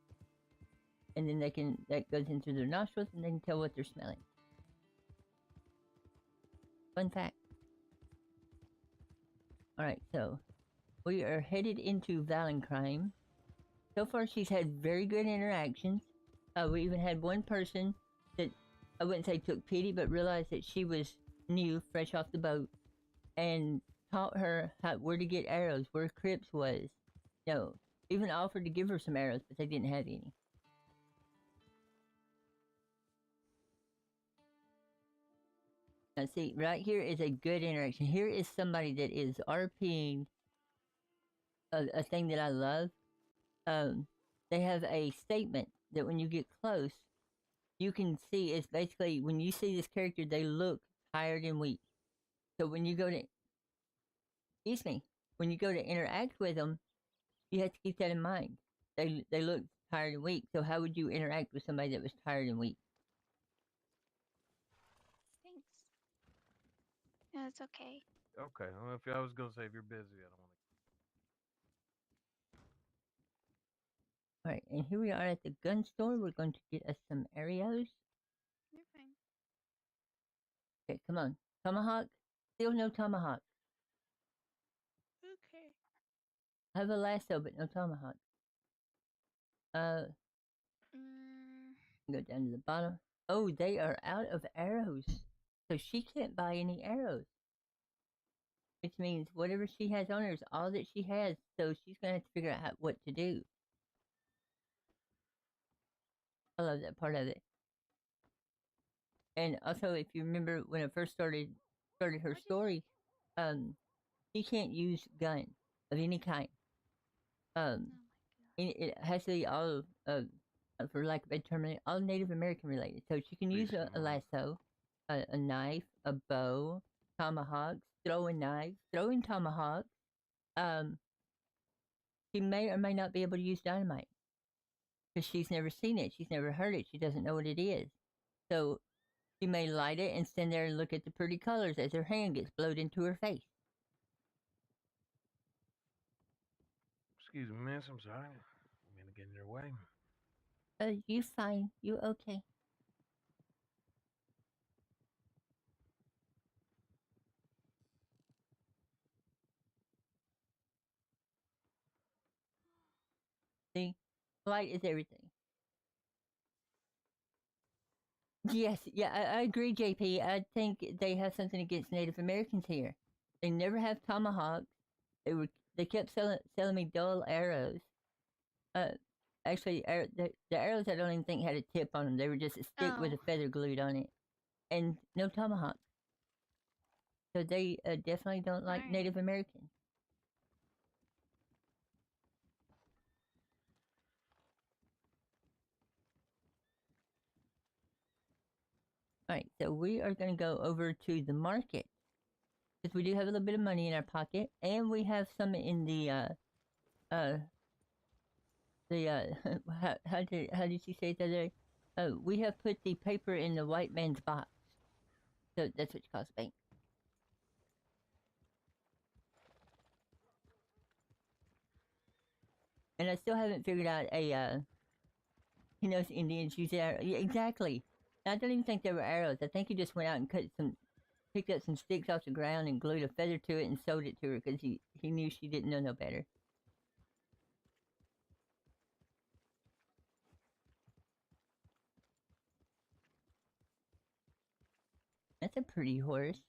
And then that goes into their nostrils and they can tell what they're smelling. Fun fact. Alright, so we are headed into Valencrime. So far she's had very good interactions. We even had one person that I wouldn't say took pity, but realized that she was new, fresh off the boat, and taught her where to get arrows, where crypts was. No, even offered to give her some arrows, but they didn't have any. Now see, right here is a good interaction. Here is somebody that is RPing a thing that I love. They have a statement that when you get close, you can see it's basically when you see this character, they look tired and weak. So when you go to, excuse me, when you go to interact with them, you have to keep that in mind. They look tired and weak. So how would you interact with somebody that was tired and weak? Thanks. No, it's okay. Okay, well, if I was gonna say if you're busy, I don't want All right, and here we are at the gun store. We're going to get us some arrows. You're fine. Okay, come on, tomahawk. Still no tomahawk. Okay. I have a lasso, but no tomahawk. Uh, Mm, go down to the bottom. Oh, they are out of arrows, so she can't buy any arrows. Which means whatever she has on her is all that she has. So she's gonna have to figure out what to do. I love that part of it. And also, if you remember when I first started her story, um, she can't use gun of any kind. Um, oh my god. it has to be all for lack of a better term, all Native American related. So she can use Beast a mode. lasso, a knife, a bow, tomahawks, throwing knives, throwing tomahawks. Um, she may or may not be able to use dynamite because she's never seen it, she's never heard it, she doesn't know what it is. So she may light it and stand there and look at the pretty colors as her hand gets blowed into her face. Excuse me, miss. I'm sorry. I'm gonna get in your way. You fine, you okay? Light is everything. Yes, yeah, I agree, JP. I think they have something against Native Americans here. They never have tomahawks. They kept selling me dull arrows. Uh, actually, the arrows I don't even think had a tip on them. They were just a stick with Oh, a feather glued on it, and no tomahawk. So they definitely don't like alright. Native Americans. All right, so we are going to go over to the market because we do have a little bit of money in our pocket, and we have some in uh how did you say it the other day? We have put the paper in the white man's box, so that's what you call a bank. And I still haven't figured out he knows Indians use arrows. Yeah, exactly. I don't even think they were arrows. I think he just went out and picked up some sticks off the ground and glued a feather to it and sewed it to her because he knew she didn't know no better. That's a pretty horse.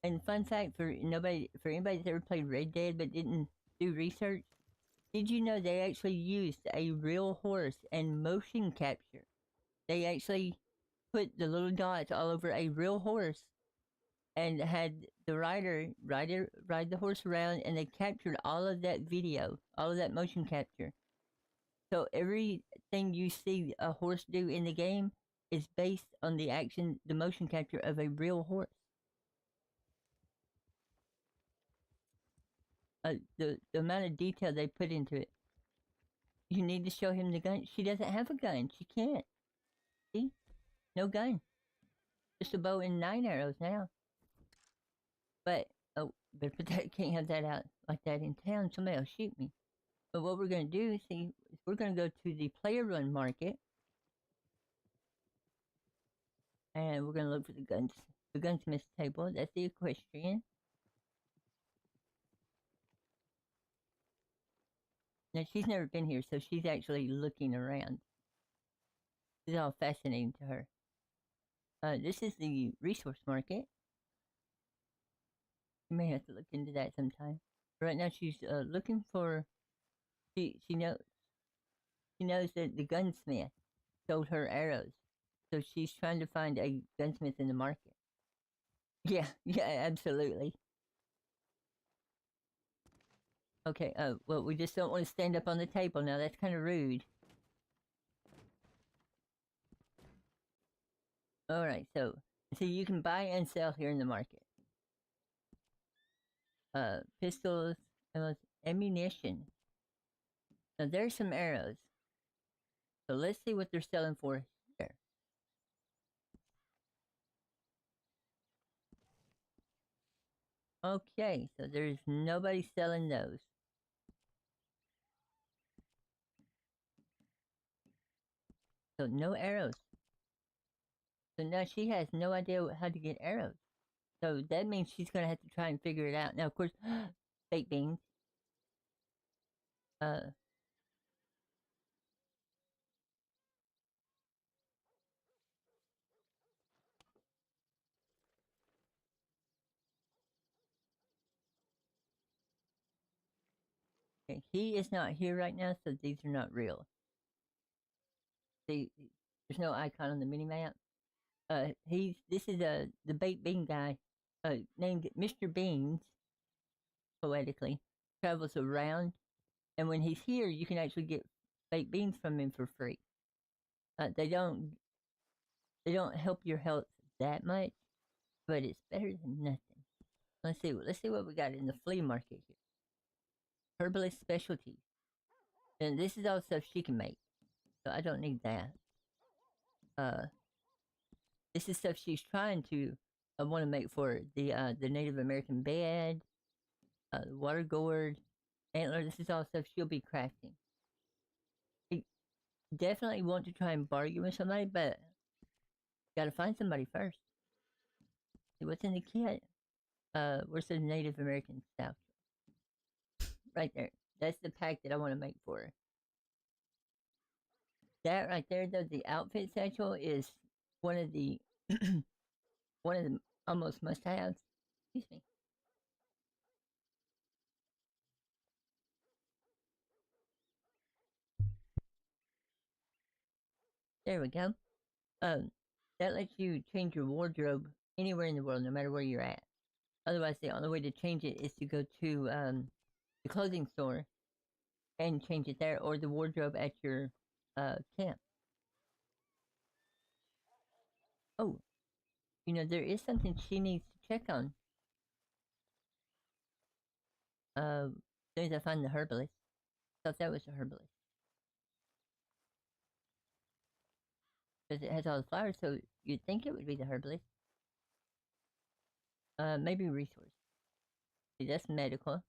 And fun fact for anybody that's ever played Red Dead but didn't do research, did you know they actually used a real horse and motion capture? They actually put the little dots all over a real horse and had the ride the horse around, and they captured all of that video, all of that motion capture. So everything you see a horse do in the game is based on the motion capture of a real horse. The amount of detail they put into it. You need to show him the gun. She doesn't have a gun. She can't. See? No gun. Just a bow and 9 arrows now. But, oh, better put that, can't have that out like that in town. Somebody will shoot me. But what we're going to do, see, is we're going to go to the player run market. And we're going to look for the gunsmith's table. That's the equestrian. Now, she's never been here, so she's actually looking around. This is all fascinating to her. This is the resource market. You may have to look into that sometime. Right now, she's looking for. She knows that the gunsmith sold her arrows, so she's trying to find a gunsmith in the market. Yeah, yeah, absolutely. Okay. Well, we just don't want to stand up on the table now. That's kind of rude. All right. So you can buy and sell here in the market. Pistols, ammunition. Now there's some arrows. So let's see what they're selling for here. Okay, so there's nobody selling those. So no arrows. So now she has no idea how to get arrows. So that means she's gonna have to try and figure it out. Now, of course, baked beans. Uh, okay, he is not here right now, so these are not real. See, there's no icon on the mini map. This is the baked bean guy, named Mr. Beans, poetically, travels around, and when he's here, you can actually get baked beans from him for free. They don't help your health that much, but it's better than nothing. Let's see what we got in the flea market here. Herbalist specialties, and this is all stuff she can make, so I don't need that. This is stuff she's trying to want to make for the Native American bed, water gourd, antler. This is all stuff she'll be crafting. You definitely want to try and bargain with somebody, but gotta find somebody first. See what's in the kit. Where's the Native American South? right there. That's the pack that I want to make for her. That right there, though, the outfit satchel is one of the one of the almost must-haves. Excuse me. There we go. That lets you change your wardrobe anywhere in the world, no matter where you're at. Otherwise, the only way to change it is to go to the clothing store and change it there, or the wardrobe at your camp. Oh, there is something she needs to check on. As soon as I find the herbalist. Thought that was a herbalist. Because it has all the flowers, so you'd think it would be the herbalist. Maybe resource. See, that's medical.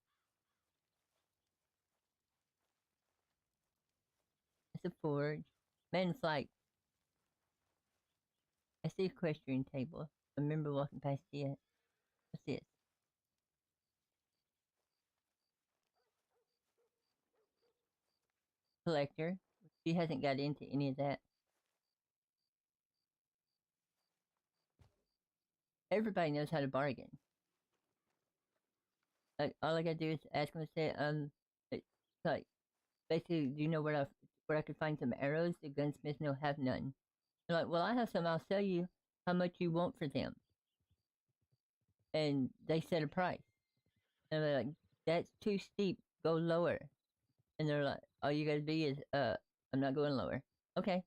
It's a forge. Man flight. I see equestrian table. I remember walking past it. What's this? Collector. She hasn't got into any of that. Everybody knows how to bargain. Like, all I gotta do is ask them to say, it's like, basically, do you know where I could find some arrows? The gunsmith no have none. They're like, well, I have some. I'll sell you how much you want for them. And they set a price. And they're like, that's too steep. Go lower. And they're like, all you gotta be is, I'm not going lower. Okay.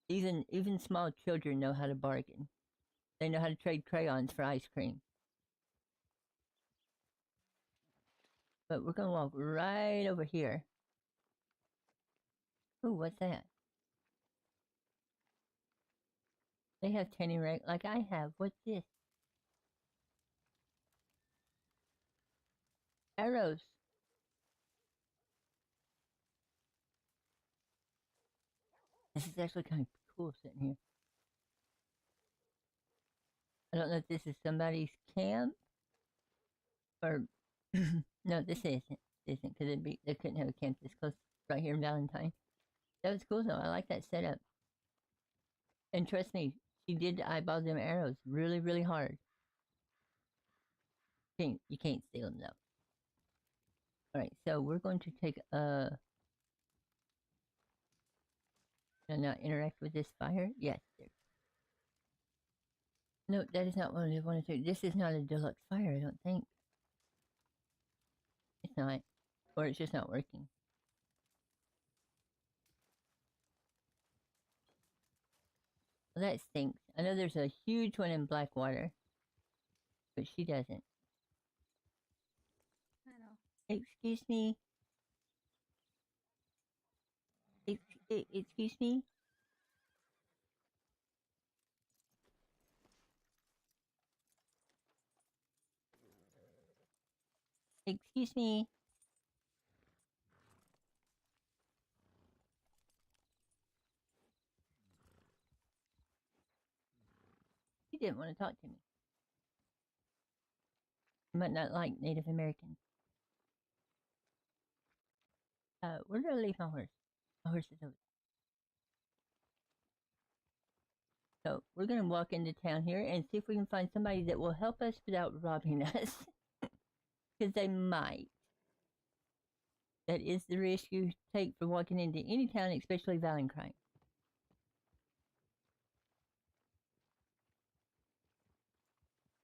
Even small children know how to bargain. They know how to trade crayons for ice cream. But we're gonna walk right over here. Ooh, what's that? They have tanning rack like I have. What's this? Arrows. This is actually kind of cool sitting here. I don't know if this is somebody's camp or no, this isn't because they couldn't have a camp this close right here in Valentine. That was cool though. I like that setup. And trust me, she did eyeball them arrows really, really hard. You can't steal them though. Alright, so we're going to take can I not interact with this fire? Yes, there. No, that is not what I wanted to. This is not a deluxe fire, I don't think. It's not. Or it's just not working. Well, that stinks. I know there's a huge one in Blackwater, but she doesn't. I know. Excuse me? Excuse me? Excuse me? She didn't want to talk to me. You might not like Native Americans. Where did I leave my horse? My horse is over there. So we're gonna walk into town here and see if we can find somebody that will help us without robbing us. Because they might. That is the risk you take for walking into any town, especially Valentine.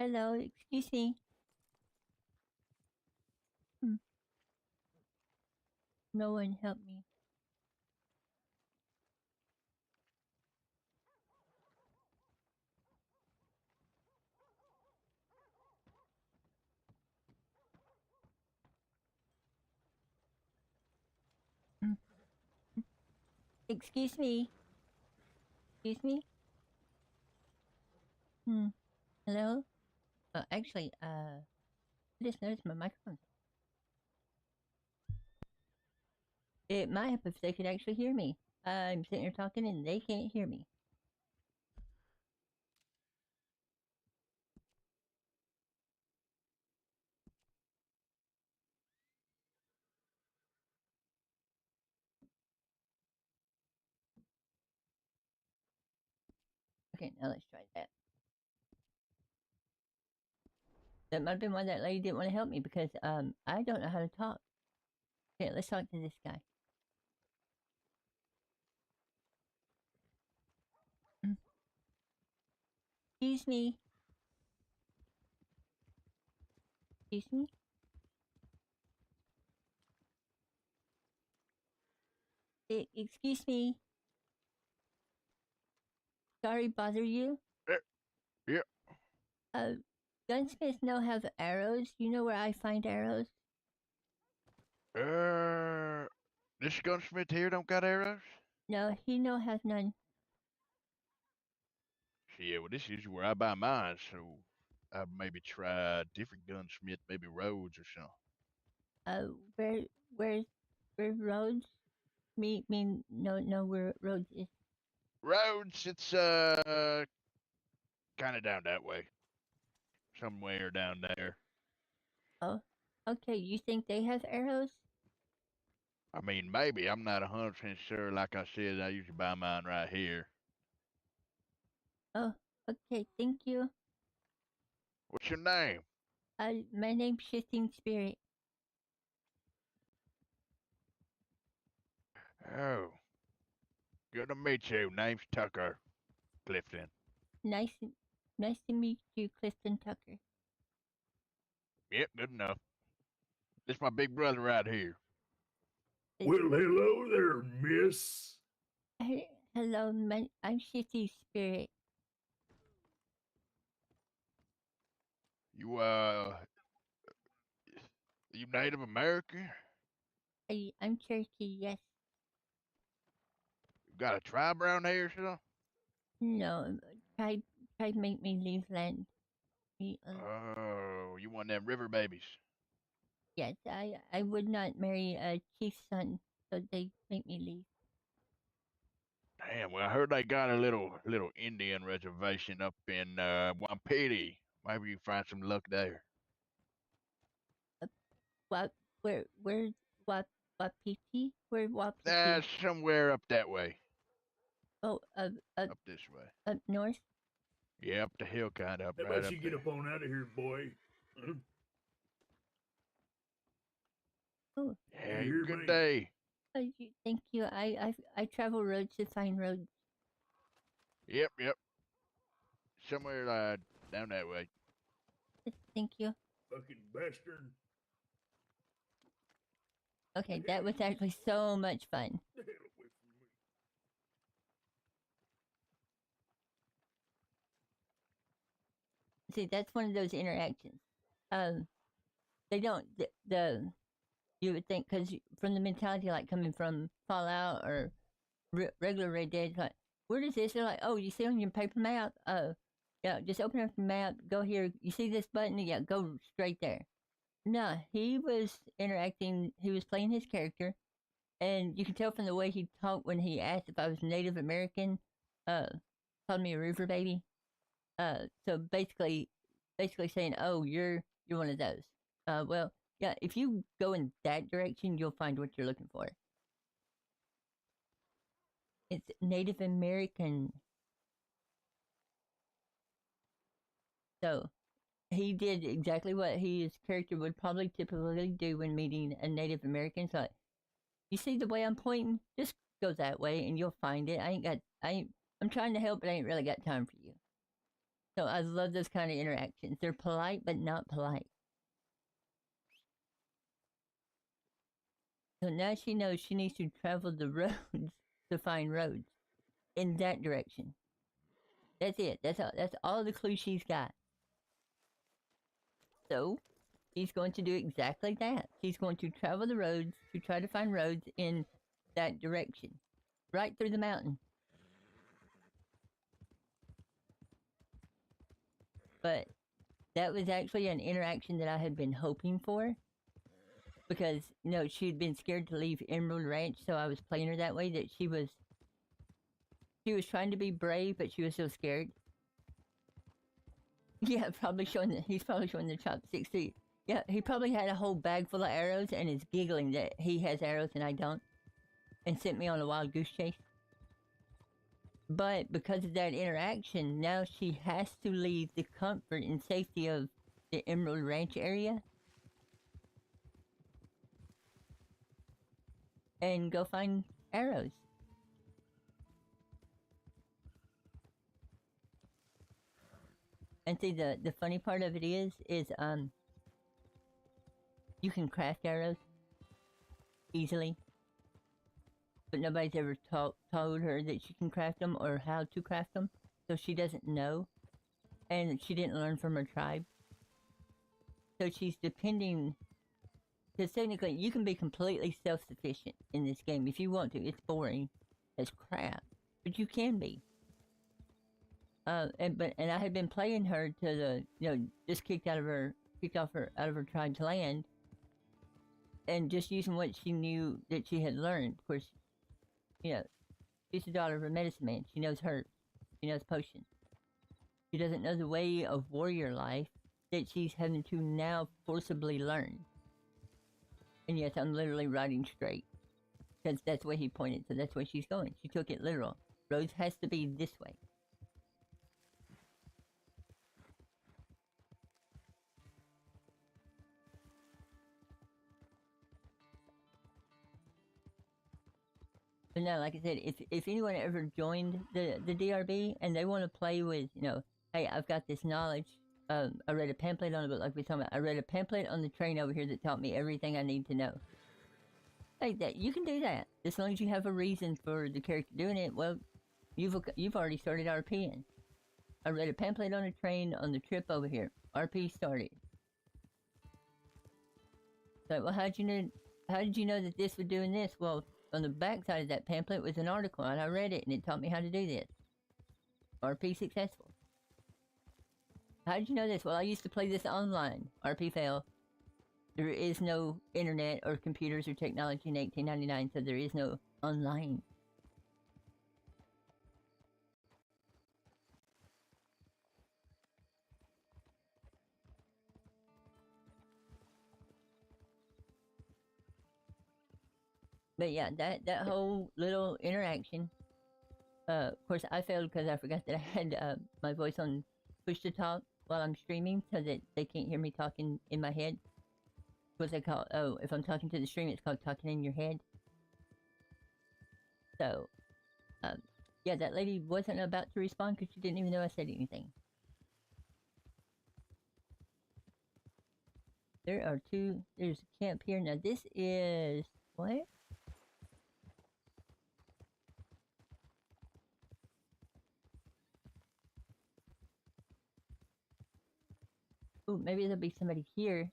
Hello, excuse me. No one help me. Excuse me. Excuse me. Hello? Actually, I just noticed my microphone. It might help if they could actually hear me. I'm sitting here talking and they can't hear me. Okay, now let's try that. That might have been why that lady didn't want to help me because I don't know how to talk. Okay, let's talk to this guy. Excuse me. Excuse me. Excuse me. Sorry, bother you. Yeah. Gunsmiths know have arrows. You know where I find arrows? This gunsmith here don't got arrows? No, he no has none. Yeah, well, this is where I buy mine, so I maybe try a different gunsmith, maybe Rhodes or something. Where's Rhodes? No, where Rhodes is. Rhodes, it's kind of down that way, somewhere down there. Oh, okay. You think they have arrows? I mean, maybe. I'm not 100% sure. Like I said, I usually buy mine right here. Oh, okay. Thank you. What's your name? My name's Shifting Spirit. Oh, good to meet you. Name's Tucker Clifton. Nice to meet you, Clifton Tucker. Yep, good enough. This my big brother right here. Well, hello there, miss. Hello, I'm Shifting Spirit. You Native American? I'm Cherokee, yes. You got a tribe around here, so? No, try make me leave land. Oh, you one of them river babies. Yes, I would not marry a chief's son, so they make me leave. Damn, well, I heard they got a little Indian reservation up in Wampiti. Maybe you find some luck there. Where's Wapiti? Where's Wapiti? That's somewhere up that way. Oh, Up this way. up north? Yeah, up the hill, kind of, How right about up you there. get up on out of here, boy? Huh? Oh, Yeah, You you hear good me? day. thank you. I travel roads to find roads. Yep. Somewhere down that way. Thank you. Fucking bastard. Okay, that was actually so much fun. Get the hell away from me. See, that's one of those interactions. They don't you would think because from the mentality like coming from Fallout or regular Red Dead, like where does this? They're like, oh, you see on your paper map? Yeah, just open up the map, go here. You see this button? Yeah, go straight there. No, he was interacting. He was playing his character, and you can tell from the way he talked when he asked if I was Native American. Called me a river baby. So basically saying, oh, you're one of those. Well, yeah, if you go in that direction, you'll find what you're looking for. It's Native American. So he did exactly what his character would probably typically do when meeting a Native American. So, you see the way I'm pointing? Just go that way and you'll find it. I'm trying to help, but I ain't really got time for you. So I love those kind of interactions. They're polite, but not polite. So now she knows she needs to travel the roads to find roads in that direction. That's it. That's all the clues she's got. So she's going to do exactly that. She's going to travel the roads to try to find roads in that direction, right through the mountain. But that was actually an interaction that I had been hoping for because, she had been scared to leave Emerald Ranch, so I was playing her that way, that she was trying to be brave, but she was so scared. Yeah, he's probably showing the chopsticks too. Yeah, he probably had a whole bag full of arrows and is giggling that he has arrows and I don't, and sent me on a wild goose chase. But because of that interaction, now she has to leave the comfort and safety of the Emerald Ranch area and go find arrows. And see, the funny part of it is you can craft arrows easily, but nobody's ever told her that she can craft them or how to craft them, so she doesn't know, and she didn't learn from her tribe. So she's depending, because technically you can be completely self-sufficient in this game if you want to. It's boring as crap, but you can be. And I had been playing her to the, just kicked off her tribe's land, and just using what she knew that she had learned. Of course, she's the daughter of a medicine man. She knows herbs. She knows potions. She doesn't know the way of warrior life that she's having to now forcibly learn. And yes, I'm literally riding straight, because that's where he pointed, so that's where she's going. She took it literal. Roads has to be this way. But no, like I said, if anyone ever joined the DRB and they want to play with, hey, I've got this knowledge. I read a pamphlet on it, but like we were talking about, I read a pamphlet on the train over here that taught me everything I need to know. Like that, you can do that as long as you have a reason for the character doing it. Well, you've already started RPing. I read a pamphlet on a train on the trip over here. RP started. So, well, how did you know that this was doing this? Well, on the back side of that pamphlet was an article, and I read it, and it taught me how to do this. RP successful. How did you know this? Well, I used to play this online. RP fail. There is no internet or computers or technology in 1899, so there is no online. But yeah, that whole little interaction. Of course, I failed because I forgot that I had my voice on push to talk while I'm streaming, so that they can't hear me talking in my head. What's that called? Oh, if I'm talking to the stream, it's called talking in your head. So, yeah, that lady wasn't about to respond because she didn't even know I said anything. There's a camp here. Now this is, what? Oh, maybe there'll be somebody here.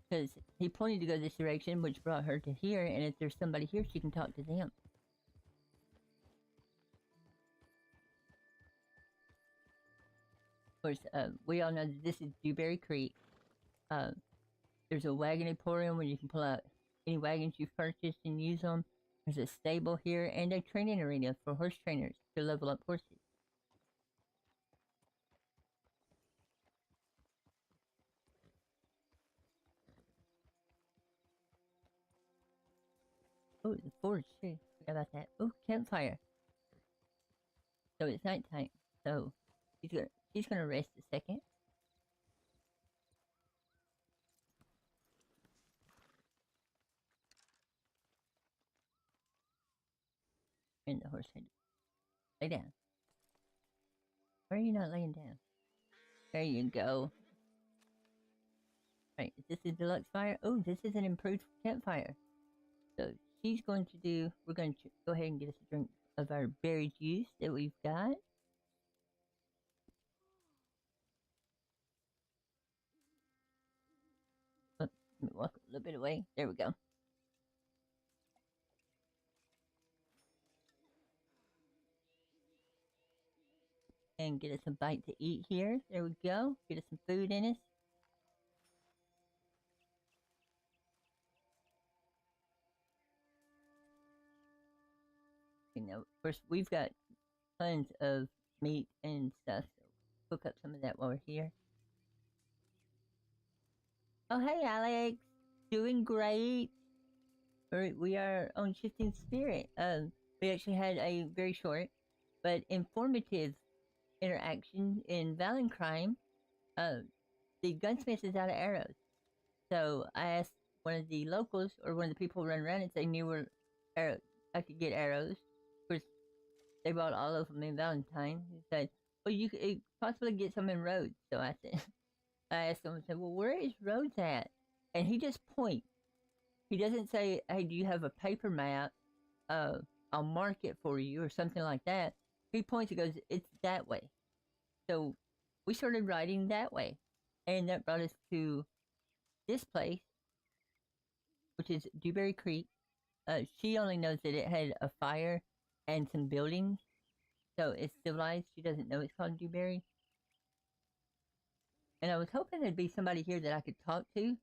Because he pointed to go this direction, which brought her to here, and if there's somebody here, she can talk to them. Of course, we all know that this is Dewberry Creek. There's a wagon emporium where you can pull out any wagons you've purchased and use them. There's a stable here and a training arena for horse trainers to level up horses. Oh, the forge too. Forgot about that. Oh, campfire. So it's nighttime. So she's gonna rest a second. And the horse head. Lay down. Why are you not laying down? There you go. Right, is this a deluxe fire? Oh, this is an improved campfire. So she's going to do, we're going to go ahead and get us a drink of our berry juice that we've got. Oh, let me walk a little bit away. There we go. And get us a bite to eat here. There we go. Get us some food in us. Of course, we've got tons of meat and stuff, so cook up some of that while we're here. Oh, hey, Alex. Doing great. We are on Shifting Spirit. We actually had a very short but informative interaction in Valentine. The gunsmith is out of arrows. So I asked one of the locals or one of the people running around if they knew where I could get arrows. Of course, they bought all of them in Valentine. He said, "Well, you could possibly get some in Rhodes." So I said, I asked him, I said, "Well, where is Rhodes at?" And he just points. He doesn't say, "Hey, do you have a paper map? I'll mark it for you," or something like that. He points and goes, "It's that way." So we started riding that way, and that brought us to this place, which is Dewberry Creek. She only knows that it had a fire and some buildings, so it's civilized. She doesn't know it's called Dewberry. And I was hoping there'd be somebody here that I could talk to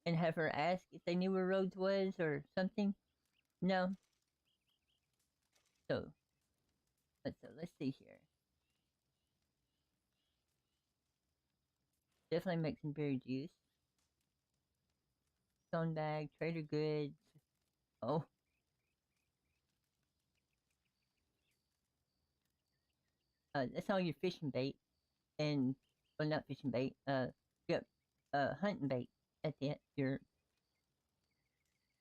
and have her ask if they knew where Rhodes was or something. No. So let's see here. Definitely make some berry juice. Stone bag, Trader Goods. Oh. That's all your fishing bait. And, well, not fishing bait. Yep. Hunting bait. That's it. Your.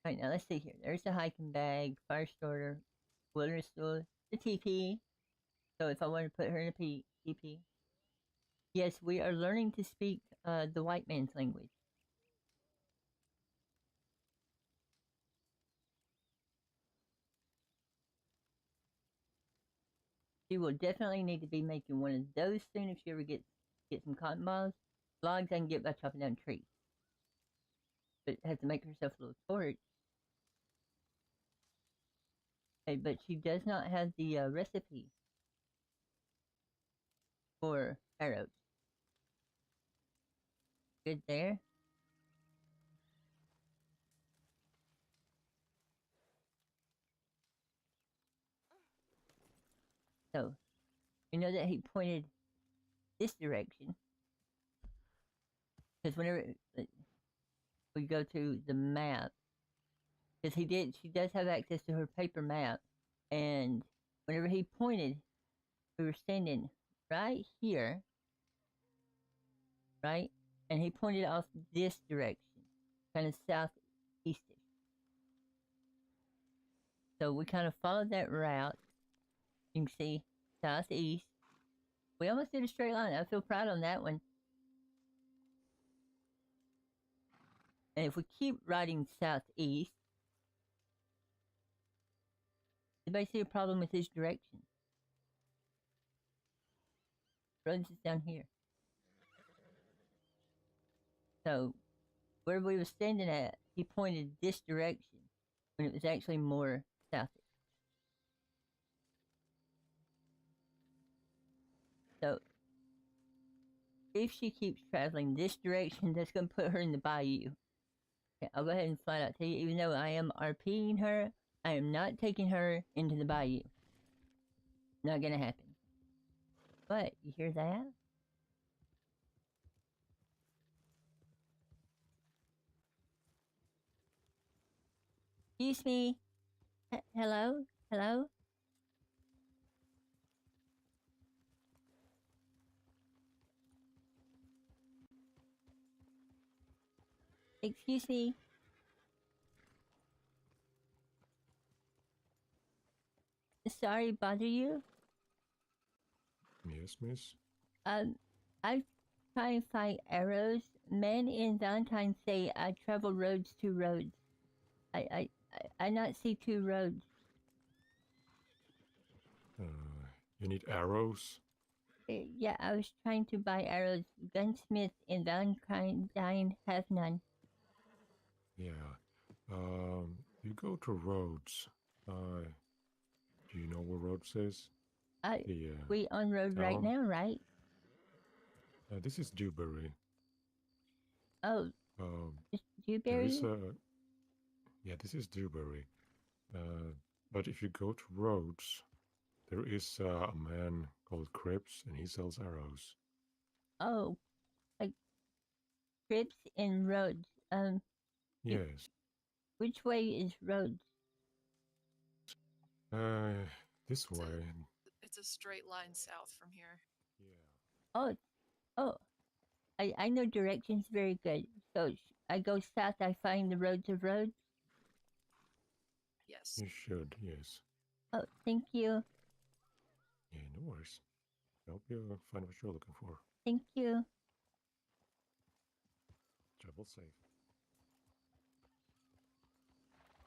Right, now let's see here. There's the hiking bag, fire starter, wilderness tool, the TP. So if I want to put her in a TP. Yes, we are learning to speak the white man's language. She will definitely need to be making one of those soon if she ever gets some cotton balls. Logs I can get by chopping down trees. But has to make herself a little torch. Okay, but she does not have the recipe for arrows. Good there. So, you know that he pointed this direction. Because whenever we go to the map, because she does have access to her paper map. And whenever he pointed, we were standing right here, right? And he pointed off this direction, kind of southeastish. So we kind of followed that route. You can see southeast. We almost did a straight line. I feel proud on that one. And if we keep riding southeast, anybody see a problem with this direction? Rhodes is down here. So where we were standing at, he pointed this direction when it was actually more southeast. So if she keeps traveling this direction, that's going to put her in the bayou. Okay, I'll go ahead and flat out tell you, even though I am RPing her, I am not taking her into the bayou. Not going to happen. But, you hear that? Excuse me. Hello? Hello? Excuse me. Sorry to bother you. Yes, miss? I'm trying to find arrows. Men in Valentine say I travel roads to roads. I not see two roads. You need arrows? Yeah, I was trying to buy arrows. Gunsmith in Valentine have none. Yeah. You go to Rhodes. Do you know where Rhodes is? We on road right town? now, right? This is Dewberry. Oh, There Dewberry? is yeah, this is Dewberry. But if you go to Rhodes, there is a man called Cripps, and he sells arrows. Oh, like trips and roads. Yes. Which way is roads? This way. It's a straight line south from here. Yeah. Oh, I know directions very good. So I go south, I find the roads of roads. Yes. You should, yes. Oh, thank you. Yeah, no worries. Help you find what you're looking for. Thank you. Travel safe.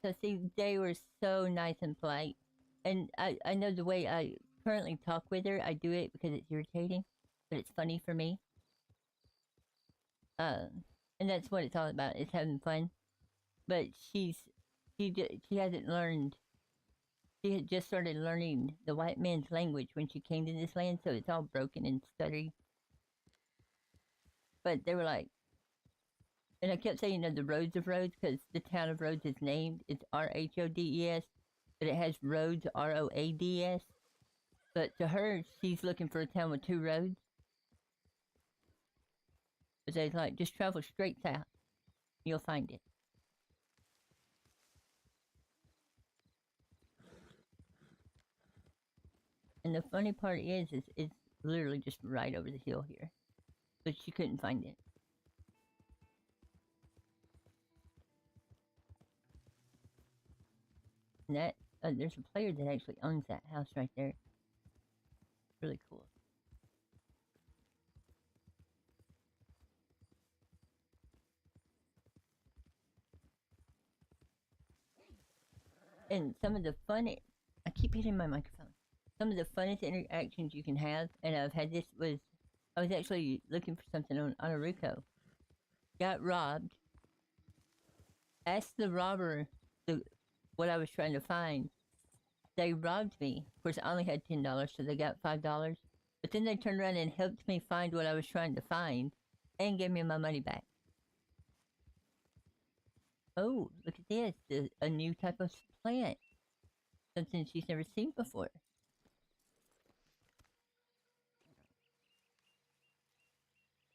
So see, they were so nice and polite. And I know the way I currently talk with her, I do it because it's irritating, but it's funny for me. And that's what it's all about, is having fun. But she hasn't learned, she had just started learning the white man's language when she came to this land, so it's all broken and stuttery. But they were like, and I kept saying, the roads of Rhodes, because the town of Rhodes is named. It's Rhodes, but it has roads, Roads. But to her, she's looking for a town with 2 roads. But they're like, just travel straight south. You'll find it. And the funny part is it's literally just right over the hill here. But she couldn't find it. And that, there's a player that actually owns that house right there. Really cool. And some of the fun, I keep hitting my microphone. Some of the funnest interactions you can have, and I've had this was, I was actually looking for something on Ainurauco. Got robbed. Asked the robber what I was trying to find. They robbed me. Of course, I only had $10, so they got $5. But then they turned around and helped me find what I was trying to find and gave me my money back. Oh, look at this. A new type of plant. Something she's never seen before.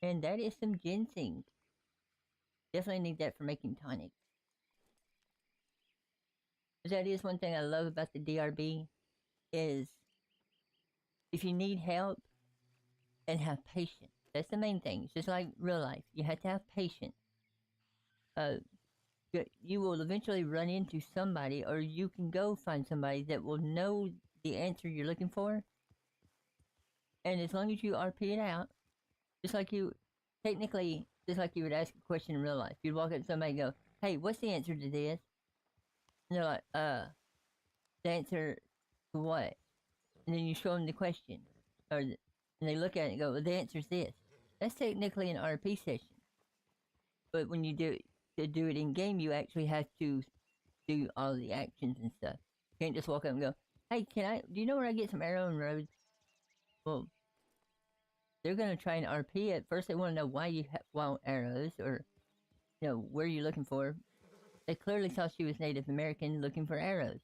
And that is some ginseng. Definitely need that for making tonic. That is one thing I love about the DRB is if you need help and have patience. That's the main thing. It's just like real life. You have to have patience. You will eventually run into somebody, or you can go find somebody that will know the answer you're looking for. And as long as you RP it out, just like you would ask a question in real life. You'd walk up to somebody and go, hey, what's the answer to this? And they're like, the answer to what? And then you show them the question. And they look at it and go, well, the answer's this. That's technically an RP session. But when you do it in game, you actually have to do all the actions and stuff. You can't just walk up and go, hey, do you know where I get some arrow and roads? Well, they're going to try and RP it. First, they want to know why you want arrows, or, where you're looking for. They clearly saw she was Native American looking for arrows.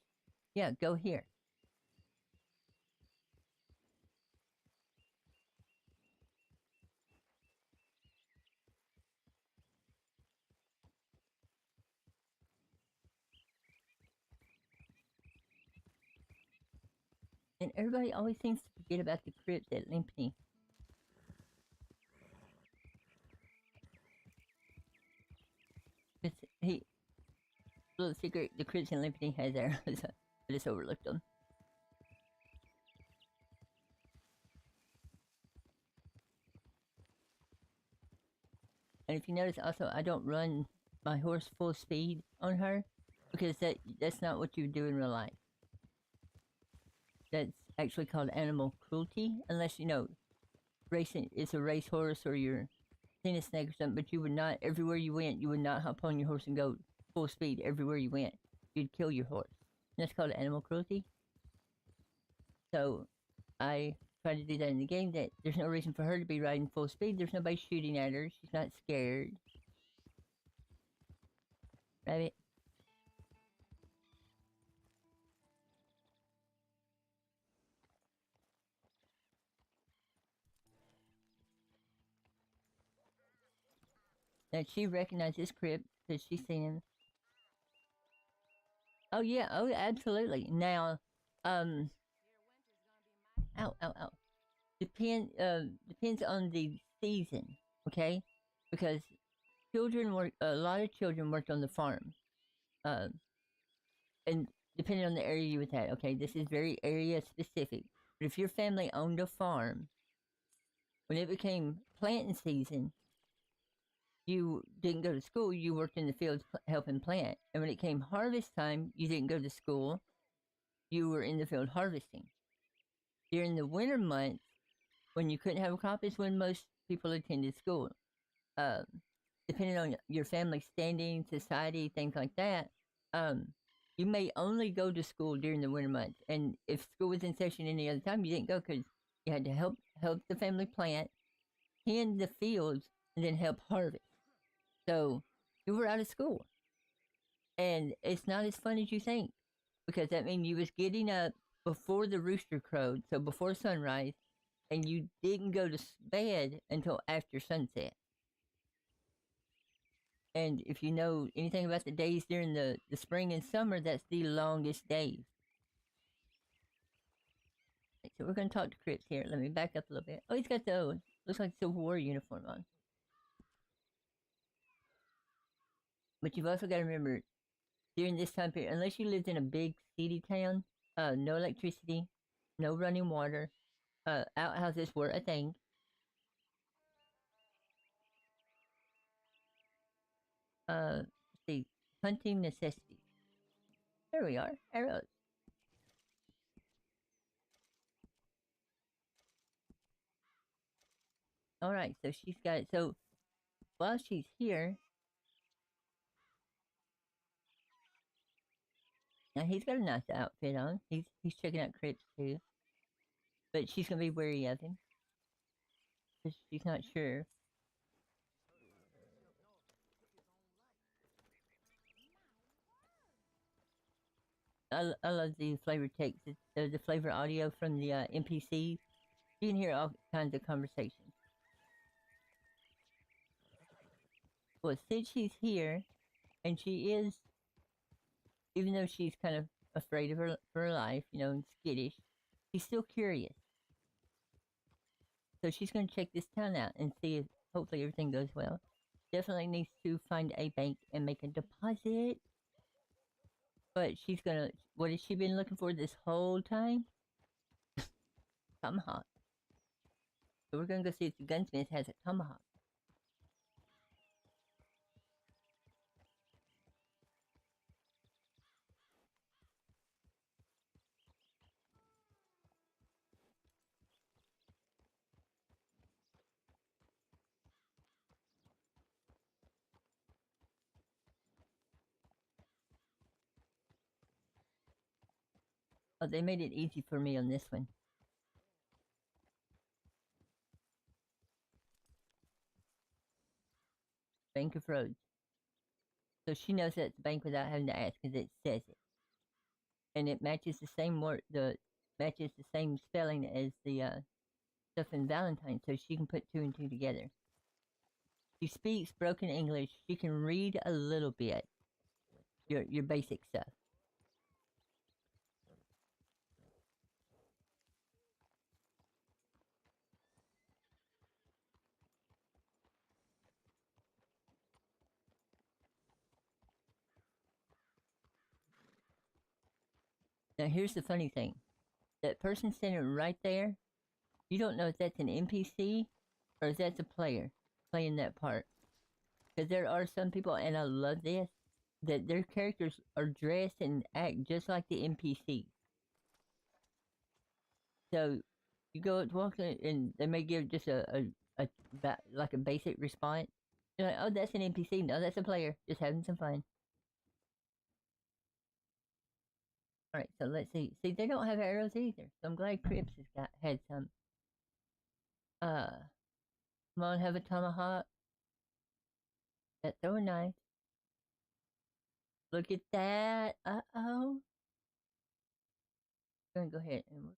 Yeah, go here. And everybody always seems to forget about the crypts at Limpany. Little secret, the crypts in Limpany has arrows. I just overlooked them. And if you notice also, I don't run my horse full speed on her, because that's not what you do in real life. That's actually called animal cruelty, unless, racing is a racehorse or you're seeing a snake or something, but you would not, everywhere you went, you would not hop on your horse and go full speed everywhere you went. You'd kill your horse. And that's called animal cruelty. So I try to do that in the game, that there's no reason for her to be riding full speed. There's nobody shooting at her. She's not scared. Rabbit. Now she recognized this crypt because she's seen him. Oh yeah, oh absolutely. Now, Ow, ow, ow. Depends on the season, okay? Because a lot of children worked on the farm. And depending on the area you was at, okay, this is very area specific. But if your family owned a farm, when it became planting season, you didn't go to school, you worked in the fields helping plant. And when it came harvest time, you didn't go to school, you were in the field harvesting. During the winter months, when you couldn't have a crop, is when most people attended school. Depending on your family standing, society, things like that, you may only go to school during the winter months. And if school was in session any other time, you didn't go because you had to help the family plant, tend the fields, and then help harvest. So you were out of school. And it's not as fun as you think, because that means you was getting up before the rooster crowed, so before sunrise, and you didn't go to bed until after sunset. And if you know anything about the days during the spring and summer, that's the longest days. So we're going to talk to Crips here. Let me back up a little bit. Oh, he's got the, looks like Civil War uniform on. But you've also got to remember, during this time period, unless you lived in a big city town, no electricity, no running water, outhouses were a thing. Let's see, hunting necessities. There we are, arrows. All right, so she's got it. So while she's here, now he's got a nice outfit on. He's checking out Crips too, but she's gonna be wary of him because she's not sure. I love the flavor text, the flavor audio from the NPCs. You can hear all kinds of conversations. Well, since she's here, and she is, even though she's kind of afraid of her life, you know, and skittish, she's still curious. So she's going to check this town out and see if hopefully everything goes well. Definitely needs to find a bank and make a deposit. But she's going to, what has she been looking for this whole time? Tomahawk. So we're going to go see if the gunsmith has a tomahawk. Oh, they made it easy for me on this one. Bank of Roads. So she knows that it's a bank without having to ask because it says it. And it matches the same word, matches the same spelling as the stuff in Valentine, so she can put two and two together. She speaks broken English. She can read a little bit. Your basic stuff. Now here's the funny thing. That person standing right there, you don't know if that's an NPC or if that's a player playing that part. Because there are some people, and I love this, that their characters are dressed and act just like the NPCs. So you go to walk in and they may give just like a basic response. You're like, oh, that's an NPC. No, that's a player. Just having some fun. Alright, so let's see. See, they don't have arrows either. So I'm glad Crips has had some. Come on, have a tomahawk. That's so nice. Look at that. Uh-oh. I'm gonna go ahead and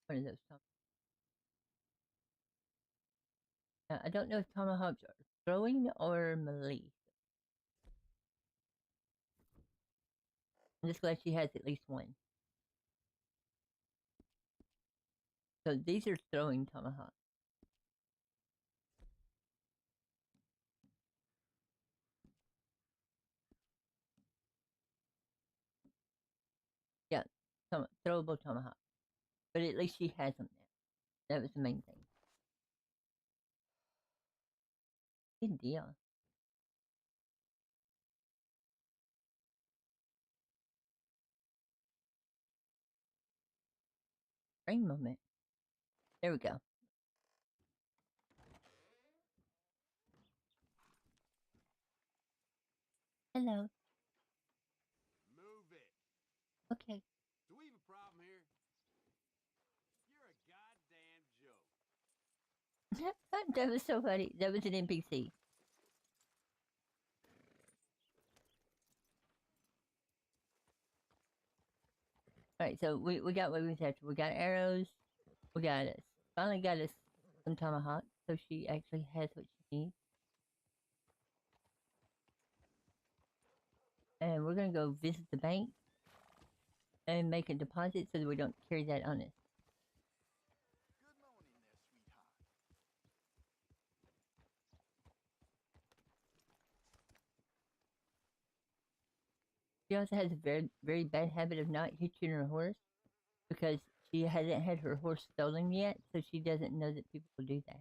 one of those tomahawks. I don't know if tomahawks are throwing or melee. I'm just glad she has at least one. So these are throwing tomahawks. Yeah, throwable tomahawk. But at least she has them now. That was the main thing. Good deal. Brain moment. There we go. Hello. Move it. Okay. Do we have a problem here? You're a goddamn joke. That was so funny. That was an NPC. Alright, so we got what we was after. We got arrows. We got us. Finally got us some tomahawk. So she actually has what she needs. And we're gonna go visit the bank and make a deposit so that we don't carry that on us. Good morning there, sweetheart. She also has a very bad habit of not hitching her horse because she hasn't had her horse stolen yet, so she doesn't know that people will do that.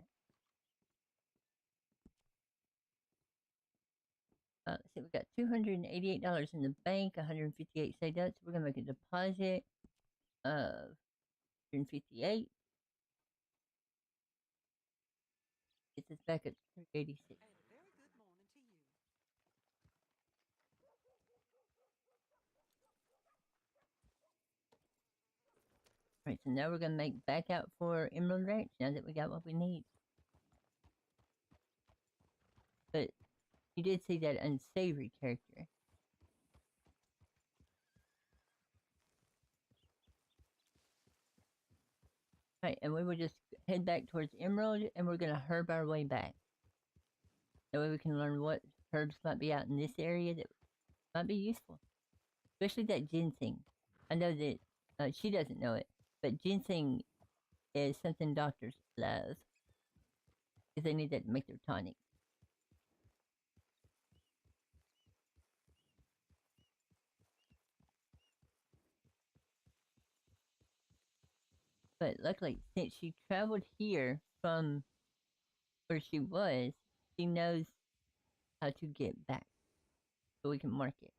Let's see, we got $288 in the bank, 158 saved up, so we're gonna make a deposit of 158. Gets us back up to 386. And a very good morning to you. Alright, so now we're gonna make back out for Emerald Ranch now that we got what we need. But you did see that unsavory character. Alright, and we will just head back towards Emerald and we're gonna herb our way back. That way we can learn what herbs might be out in this area that might be useful. Especially that ginseng. I know that she doesn't know it, but ginseng is something doctors love. Because they need that to make their tonic. But luckily, since she traveled here from where she was, she knows how to get back. So we can mark it.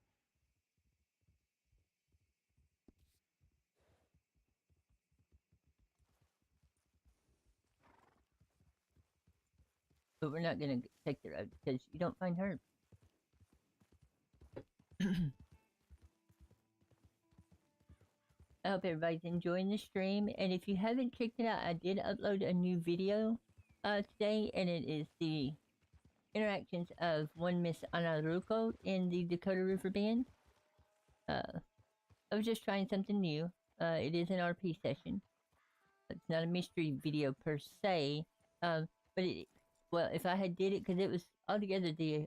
But we're not going to take the road because you don't find her. I hope everybody's enjoying the stream. And if you haven't checked it out, I did upload a new video today. And it is the interactions of one Miss Ainurauco in the Dakota River Band. I was just trying something new. It is an RP session. It's not a mystery video per se. But well, if I had did it, because it was altogether the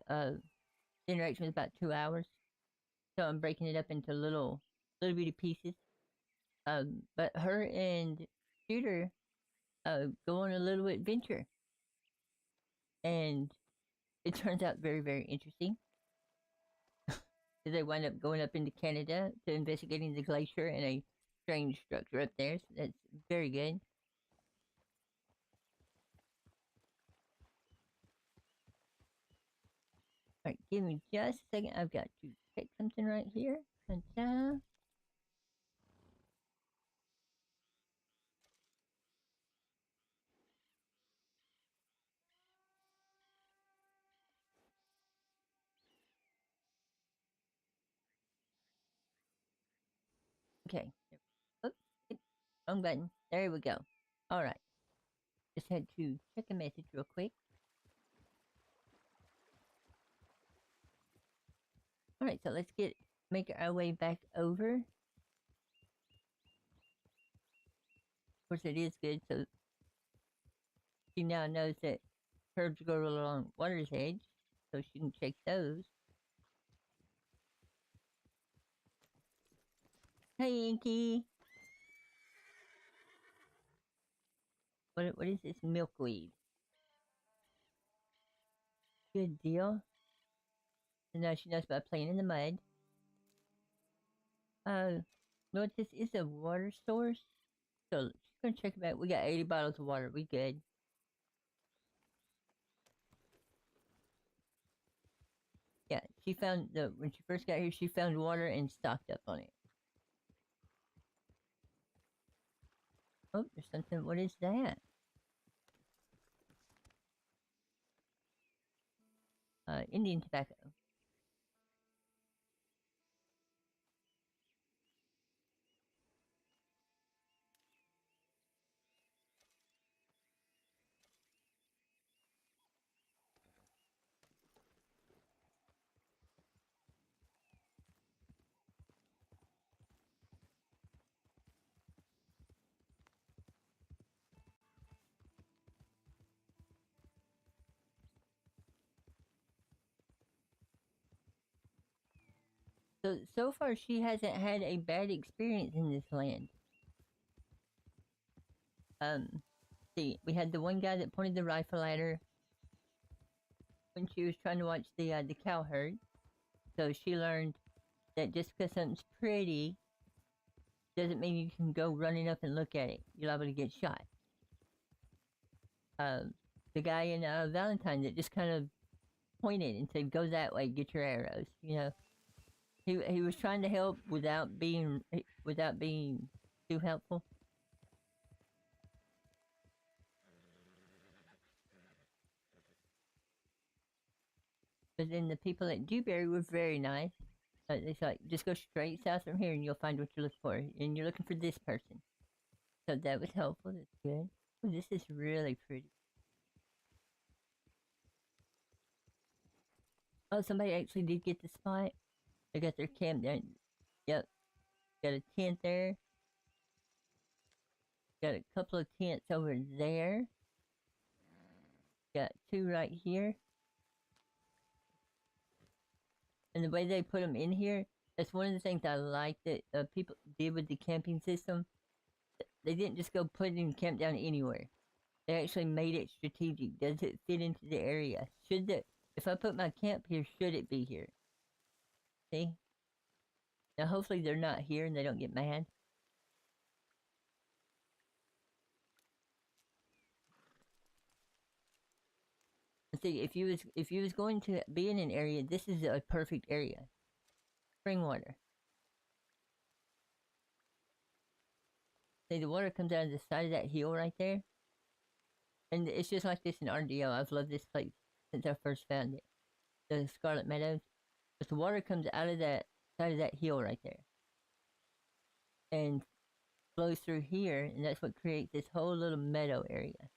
interaction was about 2 hours. So I'm breaking it up into little bitty pieces. But her and Shooter go on a little adventure. And it turns out very interesting. They wind up going up into Canada to investigating the glacier and a strange structure up there. So that's very good. Alright, give me just a second. I've got to check something right here. Ta-da. Okay. Oops. Wrong button. There we go. Alright. Just had to check a message real quick. Alright, so let's make our way back over. Of course, it is good, so she now knows that herbs grow along water's edge, so she can check those. Hey, Inky! What is this milkweed? Good deal. So now she knows about playing in the mud. Well, this is a water source. So she's gonna check it out. We got 80 bottles of water. We good. Yeah, she found when she first got here, she found water and stocked up on it. Oh, there's something. What is that? Indian tobacco. So far she hasn't had a bad experience in this land. See, we had the one guy that pointed the rifle at her when she was trying to watch the cow herd. So she learned that just because something's pretty doesn't mean you can go running up and look at it. You're liable to get shot. The guy in Valentine that just kind of pointed and said, "Go that way, get your arrows." You know, he was trying to help without being too helpful. But then the people at Dewberry were very nice. It's like, just go straight south from here and you'll find what you're looking for. And you're looking for this person. So that was helpful. That's good. Ooh, this is really pretty. Oh, somebody actually did get the spot. They got their camp there. Yep. Got a tent there. Got a couple of tents over there. Got two right here. And the way they put them in here, that's one of the things I like that people did with the camping system. They didn't just go put it in camp down anywhere. They actually made it strategic. Does it fit into the area? If I put my camp here, should it be here? See? Now hopefully they're not here and they don't get mad. See, if you was going to be in an area, this is a perfect area. Spring water. See, the water comes out of the side of that hill right there. And it's just like this in RDO. I've loved this place since I first found it. The Scarlet Meadows. But the water comes out of that side of that hill right there. And flows through here, and that's what creates this whole little meadow area.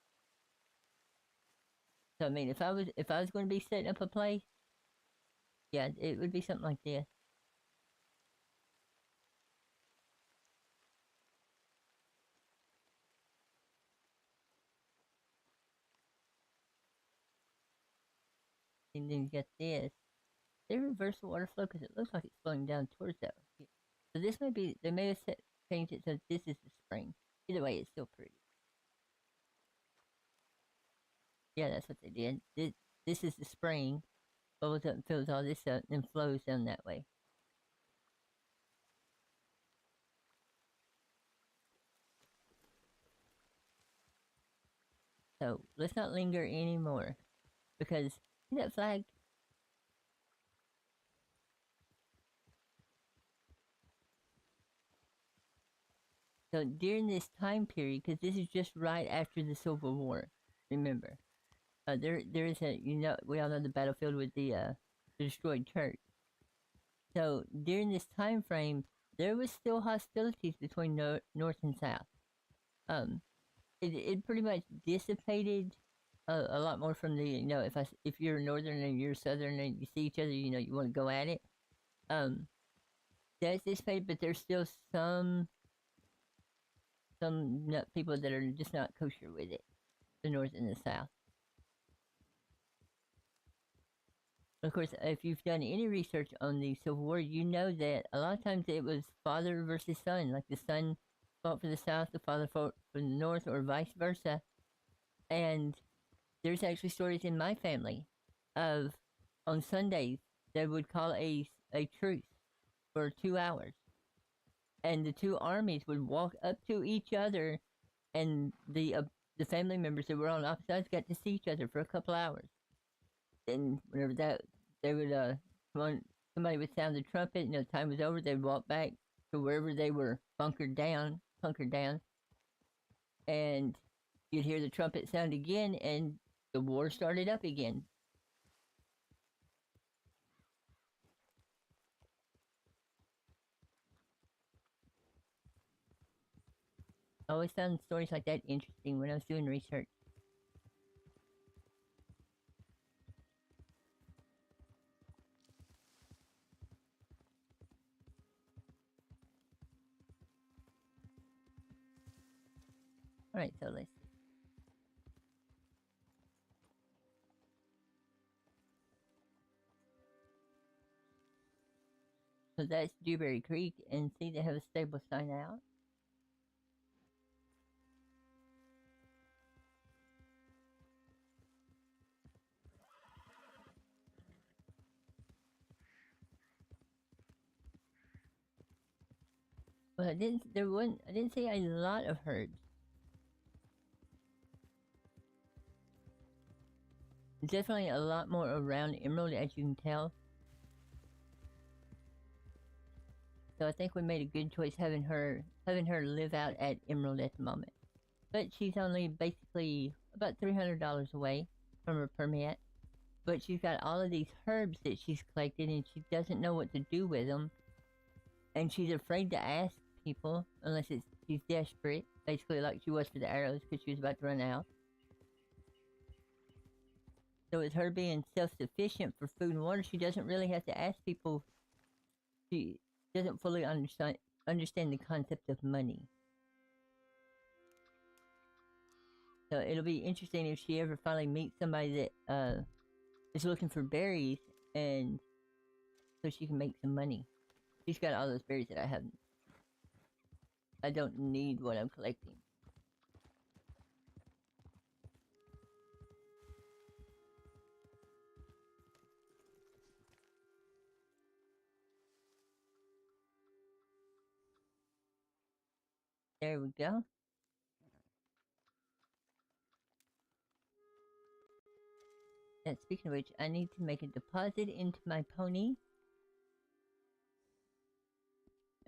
So I mean, if I was going to be setting up a place, yeah, it would be something like this. And then you got this. They reverse the water flow because it looks like it's flowing down towards that. So this may be, they may have changed it so this is the spring. Either way, it's still pretty. Yeah, that's what they did. This is the spring. Bubbles up and fills all this up and flows down that way. So let's not linger anymore. Because, see that flag? So during this time period, because this is just right after the Civil War, remember, there is a, we all know the battlefield with the destroyed church. So during this time frame, there was still hostilities between North and South. It pretty much dissipated a lot more from the, if you're Northern and you're Southern and you see each other, you want to go at it. That's dissipated, but there's still some people that are just not kosher with it, the North and the South. Of course, if you've done any research on the Civil War, you know that a lot of times it was father versus son, like the son fought for the South, the father fought for the North, or vice versa. And there's actually stories in my family of on Sundays they would call a truce for 2 hours, and the two armies would walk up to each other, and the family members that were on opposite sides got to see each other for a couple hours. And whenever that they would somebody would sound the trumpet, and the time was over, they'd walk back to wherever they were bunkered down, and you'd hear the trumpet sound again, and the war started up again. I always found stories like that interesting when I was doing research. Alright, so let's see. So that's Dewberry Creek, and see they have a stable sign out. Well, I didn't see a lot of herds. Definitely a lot more around Emerald, as you can tell. So I think we made a good choice having her live out at Emerald at the moment. But she's only basically about $300 away from her permit. But she's got all of these herbs that she's collected, and she doesn't know what to do with them. And she's afraid to ask people unless she's desperate, basically like she was for the arrows because she was about to run out. So with her being self-sufficient for food and water, she doesn't really have to ask people. She doesn't fully understand the concept of money. So it'll be interesting if she ever finally meets somebody that is looking for berries, and so she can make some money. She's got all those berries that I haven't. I don't need what I'm collecting. There we go. And speaking of which, I need to make a deposit into my pony.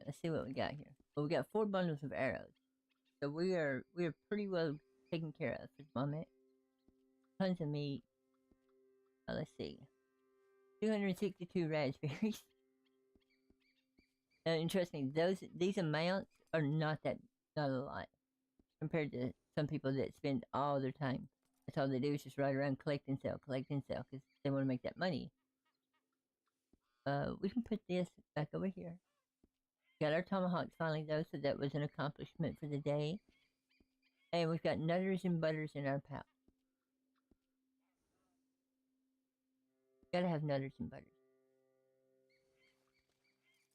Let's see what we got here. Well, we got 4 bundles of arrows, so we are pretty well taken care of for the moment. Tons of meat. Let's see, 262 raspberries. And trust me, these amounts are not a lot compared to some people that spend all their time. That's all they do is just ride around, collect and sell, because they want to make that money. We can put this back over here. Got our tomahawks finally though, so that was an accomplishment for the day. And we've got nutters and butters in our pouch. Gotta have nutters and butters.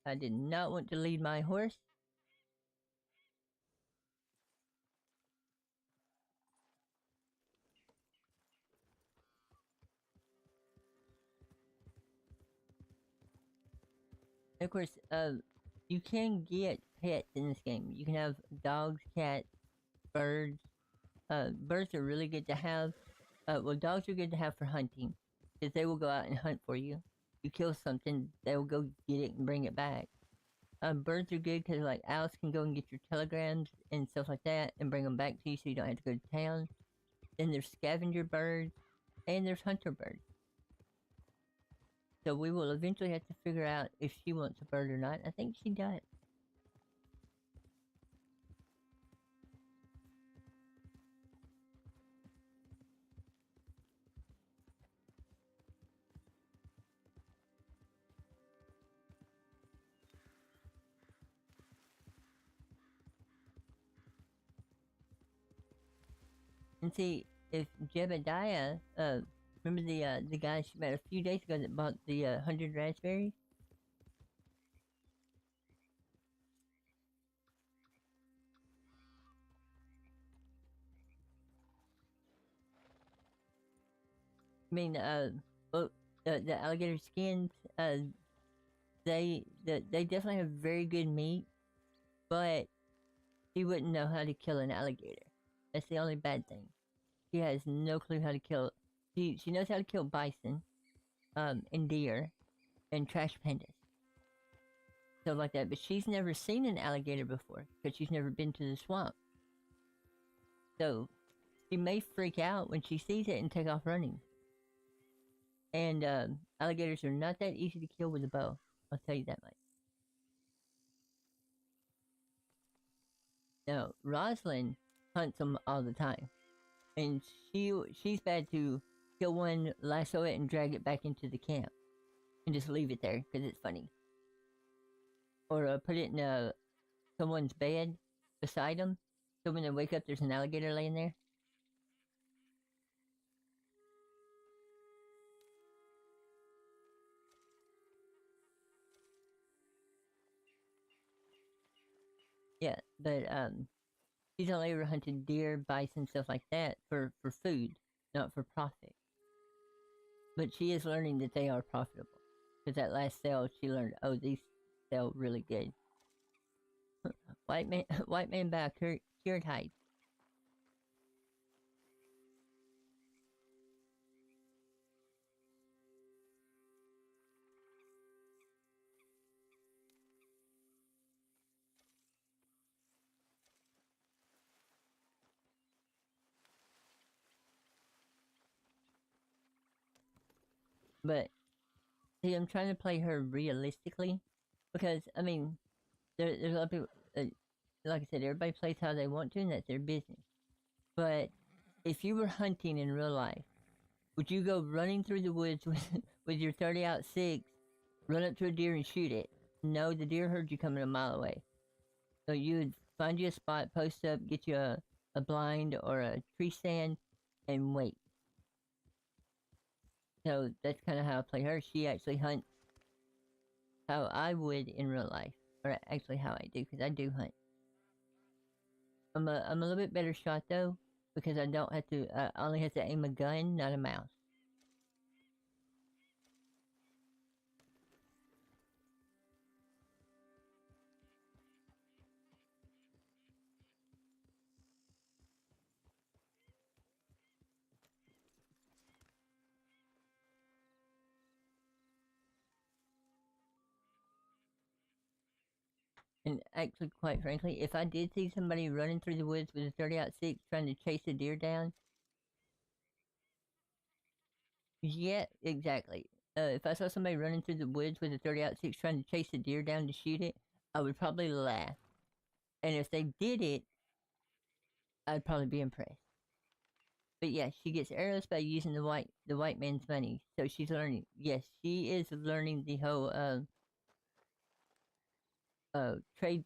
I did not want to lead my horse. Of course, you can get pets in this game. You can have dogs, cats, birds. Birds are really good to have. Well, dogs are good to have for hunting, because they will go out and hunt for you. You kill something, they will go get it and bring it back. Birds are good because like owls can go and get your telegrams and stuff like that and bring them back to you so you don't have to go to town. Then there's scavenger birds, and there's hunter birds. So we will eventually have to figure out if she wants a bird or not. I think she does. And see, if Jebediah, remember the guy she met a few days ago that bought the 100 raspberries? I mean, well, the alligator skins, they definitely have very good meat, but she wouldn't know how to kill an alligator. That's the only bad thing. She has no clue how to kill. She knows how to kill bison, and deer, and trash pandas, stuff like that. But she's never seen an alligator before because she's never been to the swamp. So she may freak out when she sees it and take off running. And alligators are not that easy to kill with a bow. I'll tell you that much. Now, Rosalind hunts them all the time. And she's bad to kill one, lasso it, and drag it back into the camp. And just leave it there, because it's funny. Or put it in someone's bed beside them. So when they wake up, there's an alligator laying there. Yeah, but she's only ever hunted deer, bison, stuff like that for food, not for profit. But she is learning that they are profitable. Because that last sale, she learned, oh, these sell really good. White man buy a cured hide. But see, I'm trying to play her realistically, because I mean, there's a lot of people. Like I said, everybody plays how they want to, and that's their business. But if you were hunting in real life, would you go running through the woods with your 30-06, run up to a deer and shoot it? No, the deer heard you coming a mile away. So you would find you a spot, post up, get you a blind or a tree stand, and wait. So that's kind of how I play her. She actually hunts how I would in real life, or actually how I do, because I do hunt. I'm a little bit better shot though, because I don't have to. I only have to aim a gun, not a mouse. And actually, quite frankly, if I did see somebody running through the woods with a 30-06 trying to chase a deer down, yeah, exactly. If I saw somebody running through the woods with a 30-06 trying to chase a deer down to shoot it, I would probably laugh. And if they did it, I'd probably be impressed. But yeah, she gets arrows by using the white man's money. So she's learning. Yes, she is learning the whole trade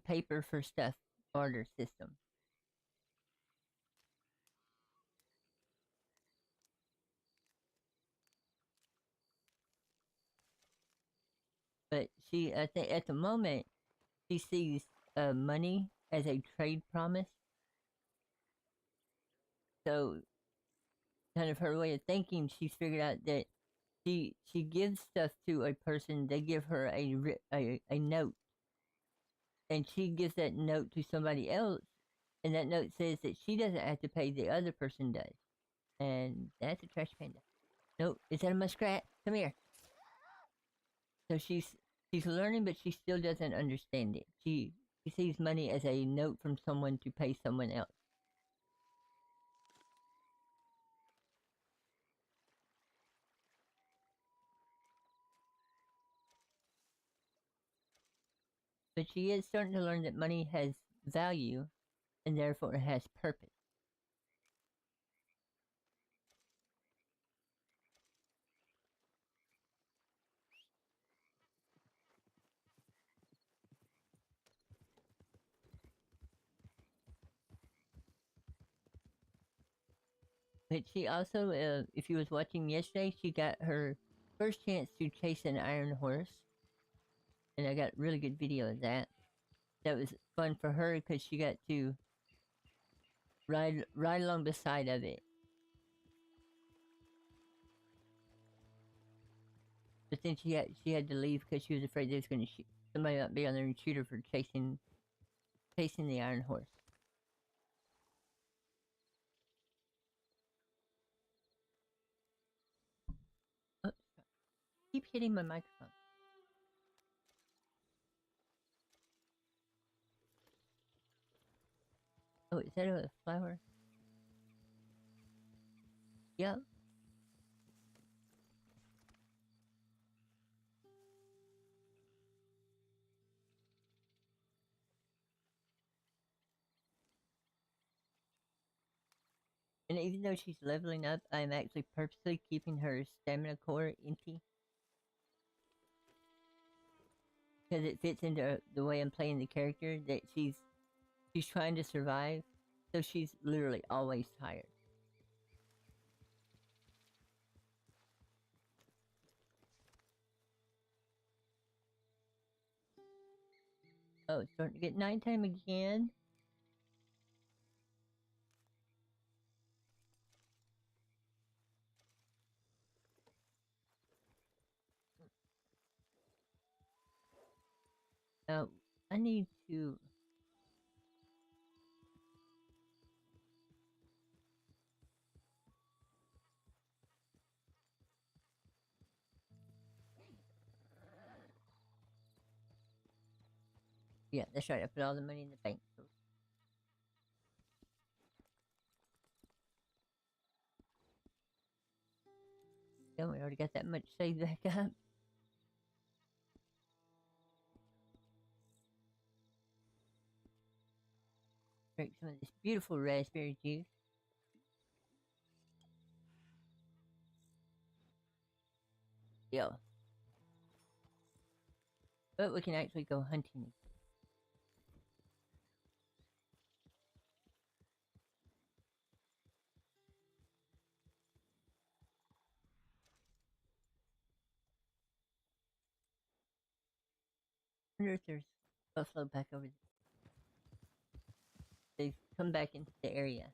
paper for stuff barter system. But she, I think, at the moment, she sees money as a trade promise. So, kind of her way of thinking, she's figured out that she gives stuff to a person. They give her a note, and she gives that note to somebody else, and that note says that she doesn't have to pay, the other person does. And that's a trash panda. No, is that a muskrat? Come here. So she's learning, but she still doesn't understand it. She sees money as a note from someone to pay someone else. But she is starting to learn that money has value, and therefore it has purpose. But she also, if you was watching yesterday, she got her first chance to chase an iron horse. And I got really good video of that. That was fun for her because she got to ride along the side of it. But then she had to leave because she was afraid there was going to somebody might be on there and shoot her for chasing the iron horse. Oh, keep hitting my microphone. Oh, is that a flower? Yep. And even though she's leveling up, I'm actually purposely keeping her stamina core empty. Because it fits into the way I'm playing the character, that she's trying to survive. So she's literally always tired. Oh, it's starting to get nighttime again. I need to... Yeah, that's right. I put all the money in the bank. So. Yeah, we already got that much saved back up. Drink some of this beautiful raspberry juice. Yeah. But we can actually go hunting. I wonder if there's buffalo back over there. They've come back into the area.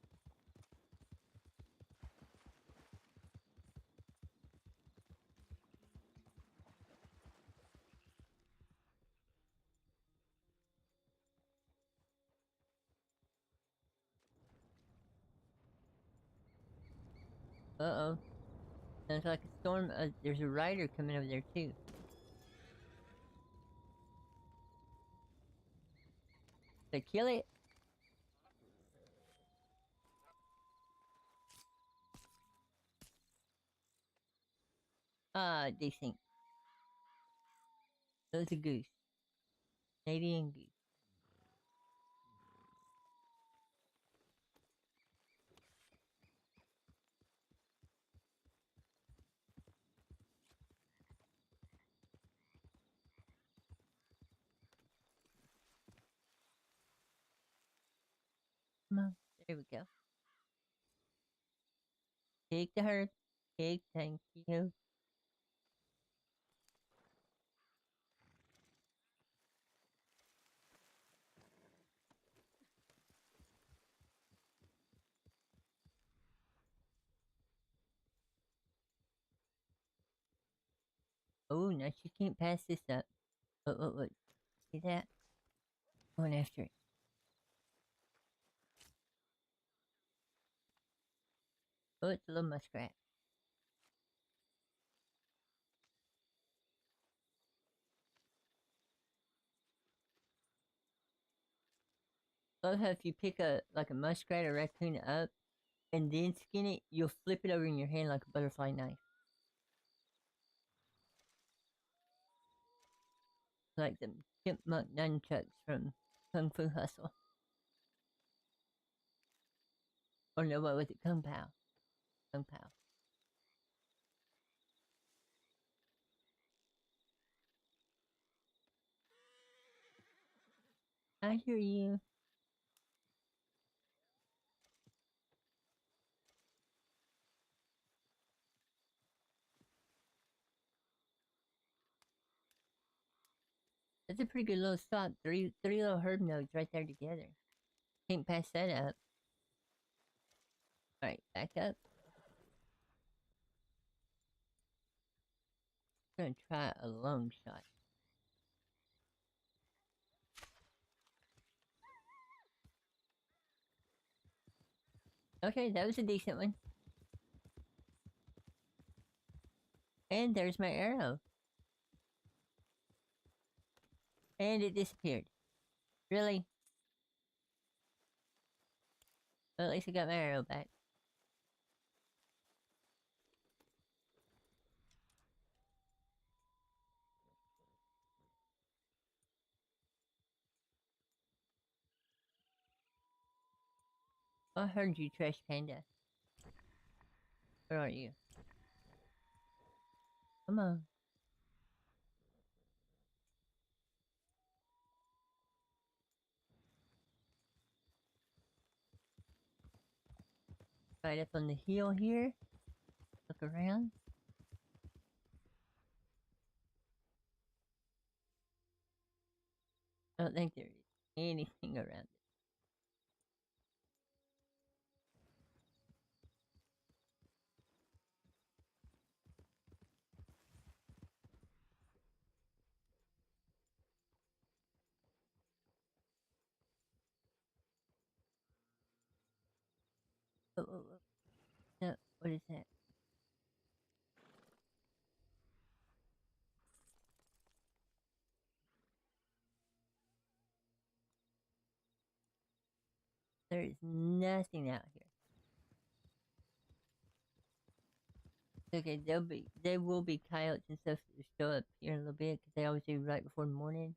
Uh-oh. Sounds like a storm. There's a rider coming over there, too. So kill it. Ah, decent. That was a goose. Canadian goose. Come on. There we go. Take the herd. Take, thank you. Oh, now she can't pass this up. What? See that? Going after it. Oh, it's a little muskrat. Love how if you pick a muskrat or raccoon up and then skin it, you'll flip it over in your hand like a butterfly knife. Like the chipmunk nunchucks from Kung Fu Hustle. Or no, what was it? Kung Pao. Kung Pao. I hear you. That's a pretty good little spot. Three little herb nodes right there together. Can't pass that up. Alright, back up. gonna try a long shot. Okay, that was a decent one. And there's my arrow. And it disappeared. Really? Well, at least I got my arrow back. I heard you, Trash Panda. Where are you? Come on. Right up on the hill here. Look around. I don't think there is anything around it. Oh. No, what is that? There is nothing out here. Okay, there will be coyotes and stuff that show up here in a little bit because they always do right before the morning.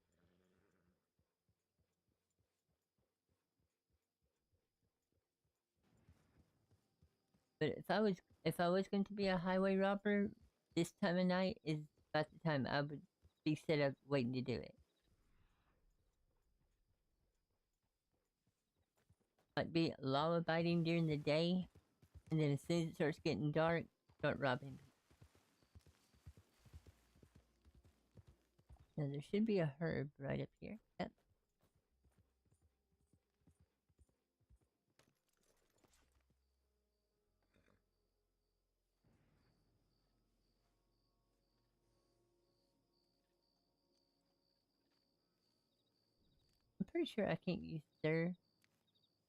But if I was going to be a highway robber, this time of night is about the time I would be set up waiting to do it. Like be law abiding during the day, and then as soon as it starts getting dark, start robbing people. Now there should be a herb right up here. Yep. I'm pretty sure I can't use their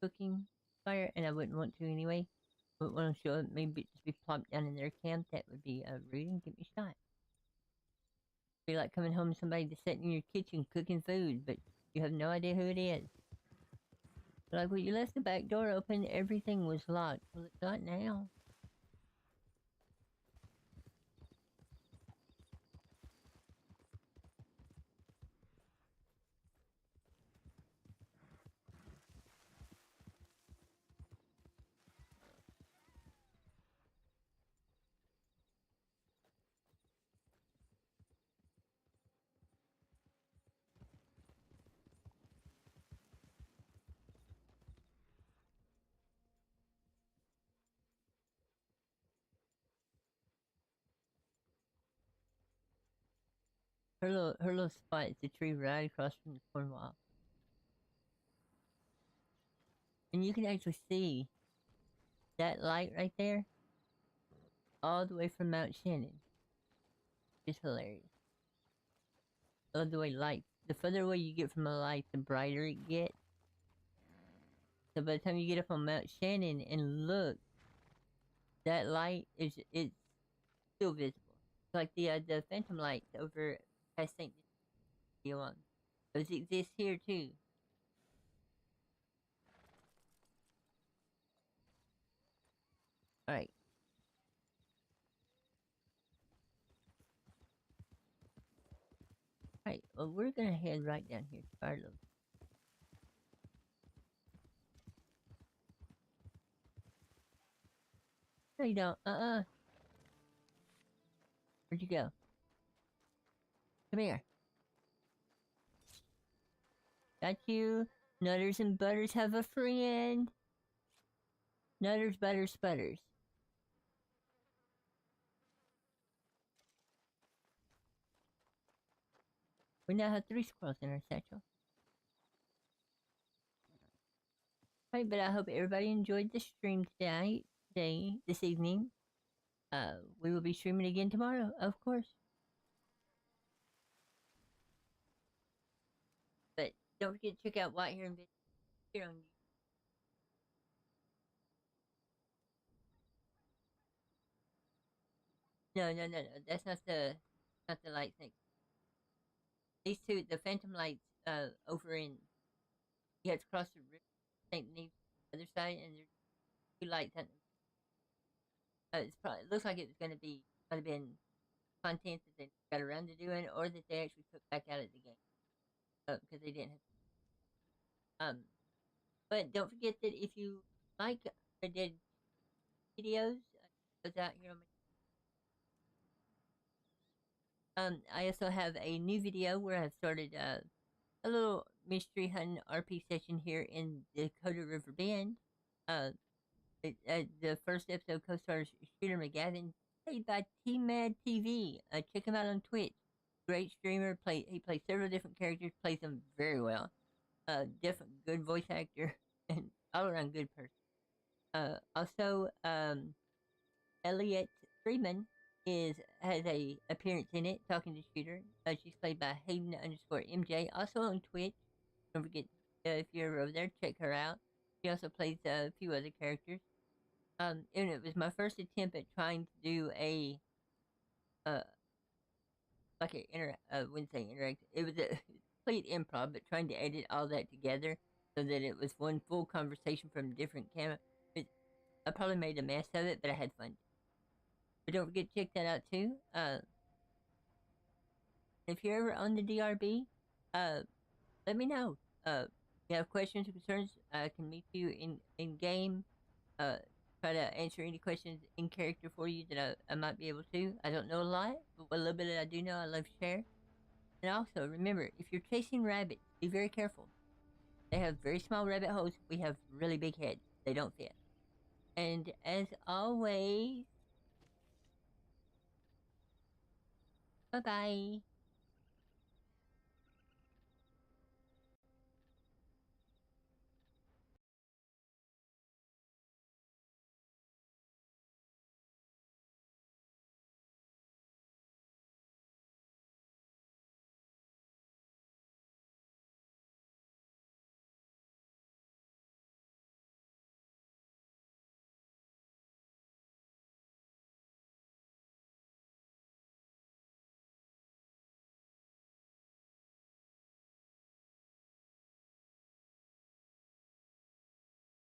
cooking fire, and I wouldn't want to anyway. But when I'm sure maybe just be plopped down in their camp, that would be rude and get me shot. Be like coming home to somebody just sitting in your kitchen cooking food, but you have no idea who it is. Like, well, you left the back door open, everything was locked. Well, it's not now. Her little spot is the tree right across from the corn wall. And you can actually see that light right there all the way from Mount Shannon. It's hilarious. All the way light. The further away you get from a light, the brighter it gets. So by the time you get up on Mount Shannon and look, that light it's still visible. It's like the phantom lights over past St. Leon. Those exist here too. Alright. Alright, well we're gonna head right down here to Barlow. No you don't. Where'd you go? Come here. Got you. Nutters and Butters have a friend. Nutters, Butters, Sputters. We now have 3 squirrels in our satchel. Right, but I hope everybody enjoyed the stream this evening. We will be streaming again tomorrow, of course. Don't forget to check out White Hair and Bitch here on YouTube. No. That's not the light snake. These two, the phantom lights, over in you have to cross the river, St. Neve's other side, and there's two lights at it's probably, it looks like it was going to be, might have been content that they got around to doing, or that they actually took back out of the game. Because they didn't have. But don't forget that if you like I did videos, goes out here on my. I also have a new video where I've started a little mystery hunting RP session here in Dakota River Bend. The first episode co-stars Shooter McGavin, played by T-Mad TV. Check him out on Twitch. Great streamer. He plays several different characters. Plays them very well. Different good voice actor and all around good person. Also, Elliot Freeman has a appearance in it, talking to Shooter. She's played by Hayden_MJ. Also on Twitch. Don't forget, if you're over there, check her out. She also plays a few other characters. And it was my first attempt at trying to do a like a wouldn't say interactive. It was a complete improv, but trying to edit all that together so that it was one full conversation from different camera. I probably made a mess of it, but I had fun. But don't forget to check that out too. If you're ever on the DRB, let me know. If you have questions or concerns, I can meet you in game. Try to answer any questions in character for you that I might be able to. I don't know a lot, but what little bit that I do know, I love to share. And also, remember, if you're chasing rabbits, be very careful. They have very small rabbit holes. We have really big heads. They don't fit. And as always, bye-bye.